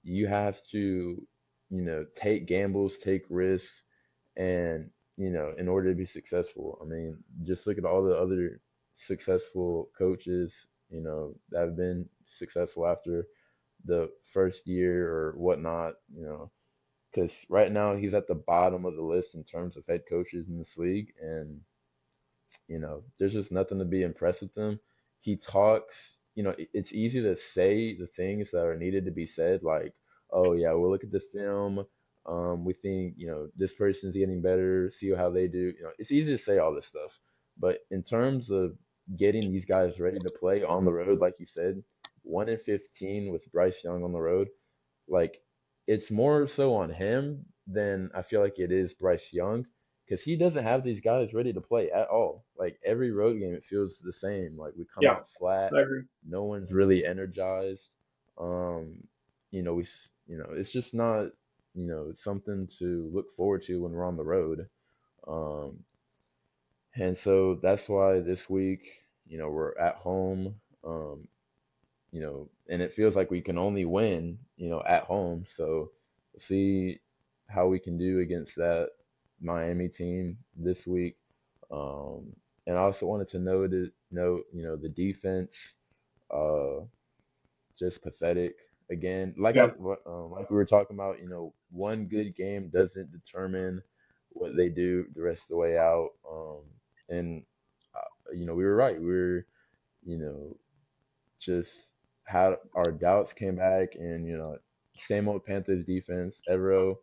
you have to, take gambles, take risks, and in order to be successful. I mean, just look at all the other successful coaches, that have been successful after the first year or whatnot, because right now he's at the bottom of the list in terms of head coaches in this league, and there's just nothing to be impressed with him. He talks, it's easy to say the things that are needed to be said, like, oh yeah, we'll look at the film. We think, this person's getting better, see how they do. It's easy to say all this stuff. But in terms of getting these guys ready to play on the road, like you said, 1-15 with Bryce Young on the road, like it's more so on him than I feel like it is Bryce Young because he doesn't have these guys ready to play at all. Like every road game, it feels the same. Like we come Yeah, out flat. I agree. No one's really energized. Um, it's just not, something to look forward to when we're on the road. Um, and so that's why this week, we're at home. Um, and it feels like we can only win, at home. So we'll see how we can do against that Miami team this week. Um, and I also wanted to note, the defense, uh, just pathetic again. Yeah, Like we were talking about, one good game doesn't determine what they do the rest of the way out. And we were right. We were, you know, just had our doubts came back, and same old Panthers defense. Evero,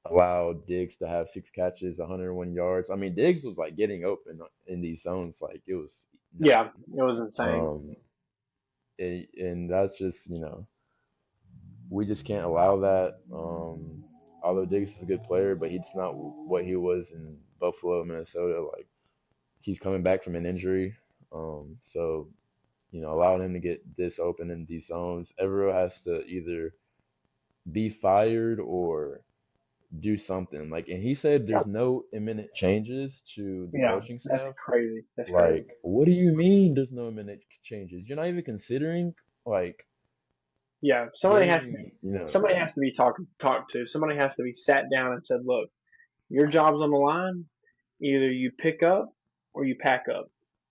allowed Diggs to have 6 catches, 101 yards. I mean, Diggs was like getting open in these zones, like it was Yeah, nothing. it was insane. Um, and that's just we just can't allow that. Although Diggs is a good player, but he's not what he was in Buffalo, Minnesota. Like he's coming back from an injury. So allowing him to get this open in these zones, Evero has to either be fired or do something. Like, and he said there's no imminent changes to the Yeah, coaching that's staff. crazy. That's crazy. Like, what do you mean there's no imminent changes? You're not even considering like Yeah, getting, somebody has to be talked to. Somebody has to be sat down and said, "Look, your job's on the line. Either you pick up or you pack up.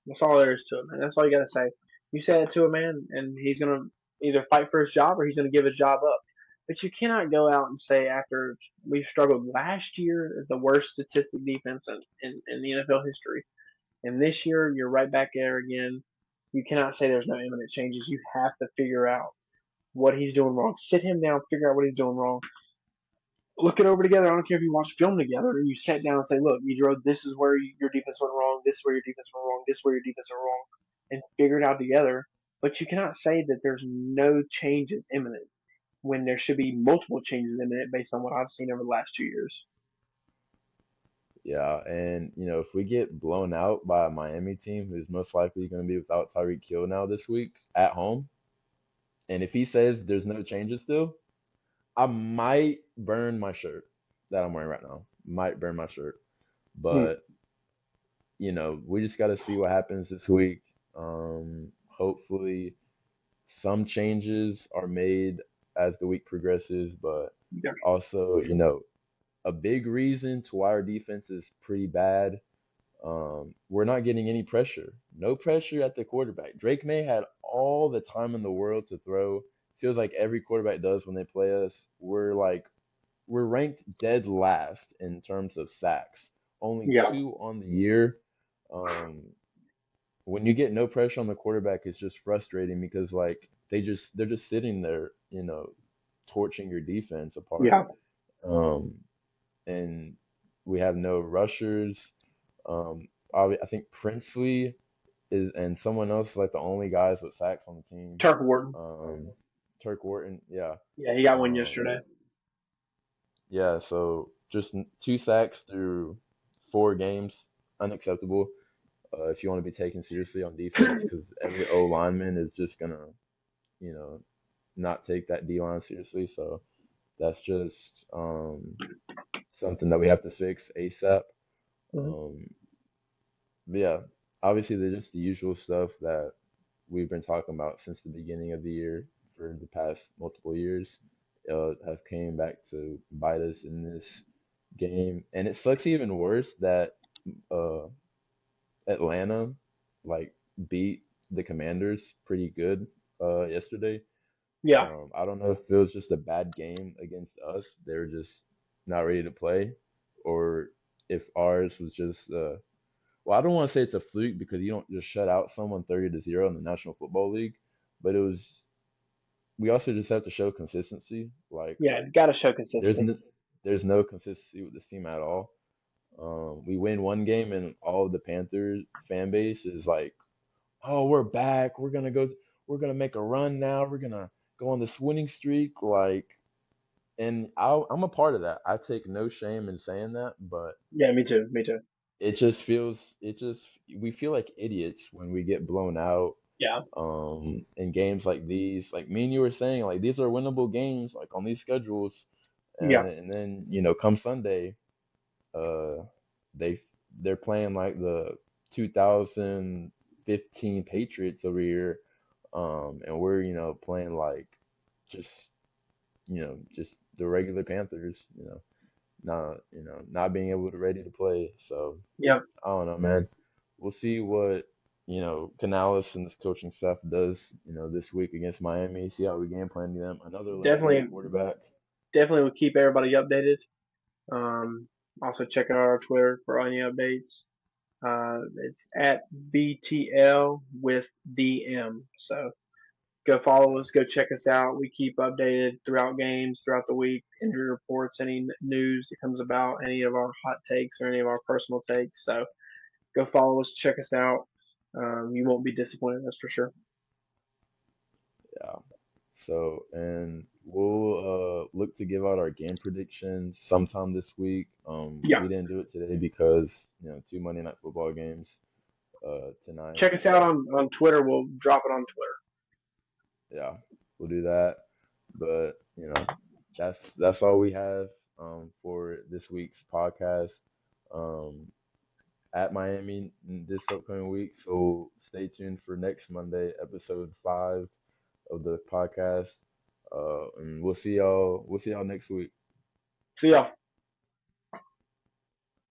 That's all there is to it, man. That's all you got to say. You say it to a man, and he's gonna either fight for his job or he's gonna give his job up. But you cannot go out and say after we've struggled last year as the worst statistic defense in the NFL history, and this year you're right back there again. You cannot say there's no imminent changes. You have to figure out what he's doing wrong. Sit him down, figure out what he's doing wrong, look it over together. I don't care if you watch film together and you sat down and say, look, Edro, this is where your defense went wrong. This is where your defense went wrong. This is where your defense went wrong, and figure it out together. But you cannot say that there's no changes imminent when there should be multiple changes imminent based on what I've seen over the last 2 years. yeah. And if we get blown out by a Miami team who's most likely going to be without Tyreek Hill now this week at home, and if he says there's no changes still, I might burn my shirt that I'm wearing right now. Might burn my shirt, Hmm. but we just got to see what happens this week. Hopefully, some changes are made as the week progresses, but Yeah. also, a big reason to why our defense is pretty bad. We're not getting any pressure. No pressure at the quarterback. Drake May had all the time in the world to throw. Feels like every quarterback does when they play us. We're ranked dead last in terms of sacks. Only Yeah. two on the year. Um, when you get no pressure on the quarterback, it's just frustrating because like they're just sitting there, torching your defense apart. Yeah. Um, and we have no rushers. I think Princely is and someone else like the only guys with sacks on the team. Turk Wharton. Um, Turk Wharton, yeah. Yeah, he got one Um, yesterday. yeah, so just 2 sacks through 4 games, unacceptable. If you want to be taken seriously on defense, because every O lineman is just gonna, you know, not take that D line seriously. So that's just something that we have to fix ASAP. Mm-hmm. Um, but yeah, obviously they're just the usual stuff that we've been talking about since the beginning of the year for the past multiple years. Have came back to bite us in this game, and it sucks even worse that uh, Atlanta like beat the Commanders pretty good yesterday. Yeah. I don't know if it was just a bad game against us. They were just not ready to play, or if ours was just well, I don't want to say it's a fluke because you don't just shut out someone 30-0 in the National Football League, but it was. We also just have to show consistency. Like Yeah. Got to show there's consistency. no, there's no consistency with this team at all. We win one game and all of the Panthers fan base is like, "Oh, we're back. We're gonna make a run now. We're gonna go on this winning streak." Like, and I'm a part of that. I take no shame in saying that, but Yeah, me too. Me too. it just we feel like idiots when we get blown out Yeah. in games like these. Like me and you were saying, like these are winnable games, like on these schedules, Yeah. and then come Sunday, uh, they they're playing like the 2015 Patriots over here, and we're playing like just just the regular Panthers, not being able to ready to play. So Yeah. I don't know, man. We'll see what Canales and this coaching staff does, this week against Miami. See how we game plan them. Another left-handed Definitely. quarterback. Definitely will keep everybody updated. Um, Also check out our Twitter for any updates. It's at BTL with DM. So Go follow us. Go check us out. We keep updated throughout games, throughout the week, injury reports, any news that comes about, any of our hot takes or any of our personal takes. So go follow us. Check us out. You won't be disappointed. That's for sure. Yeah. So, and we'll look to give out our game predictions sometime this week. Yeah. We didn't do it today because, two Monday night football games tonight. Check us out But on Twitter. We'll drop it on Twitter. yeah, we'll do that. But, that's all we have for this week's podcast. Um, at Miami this upcoming week. So stay tuned for next Monday, episode 5 of the podcast. And we'll see y'all next week. See y'all.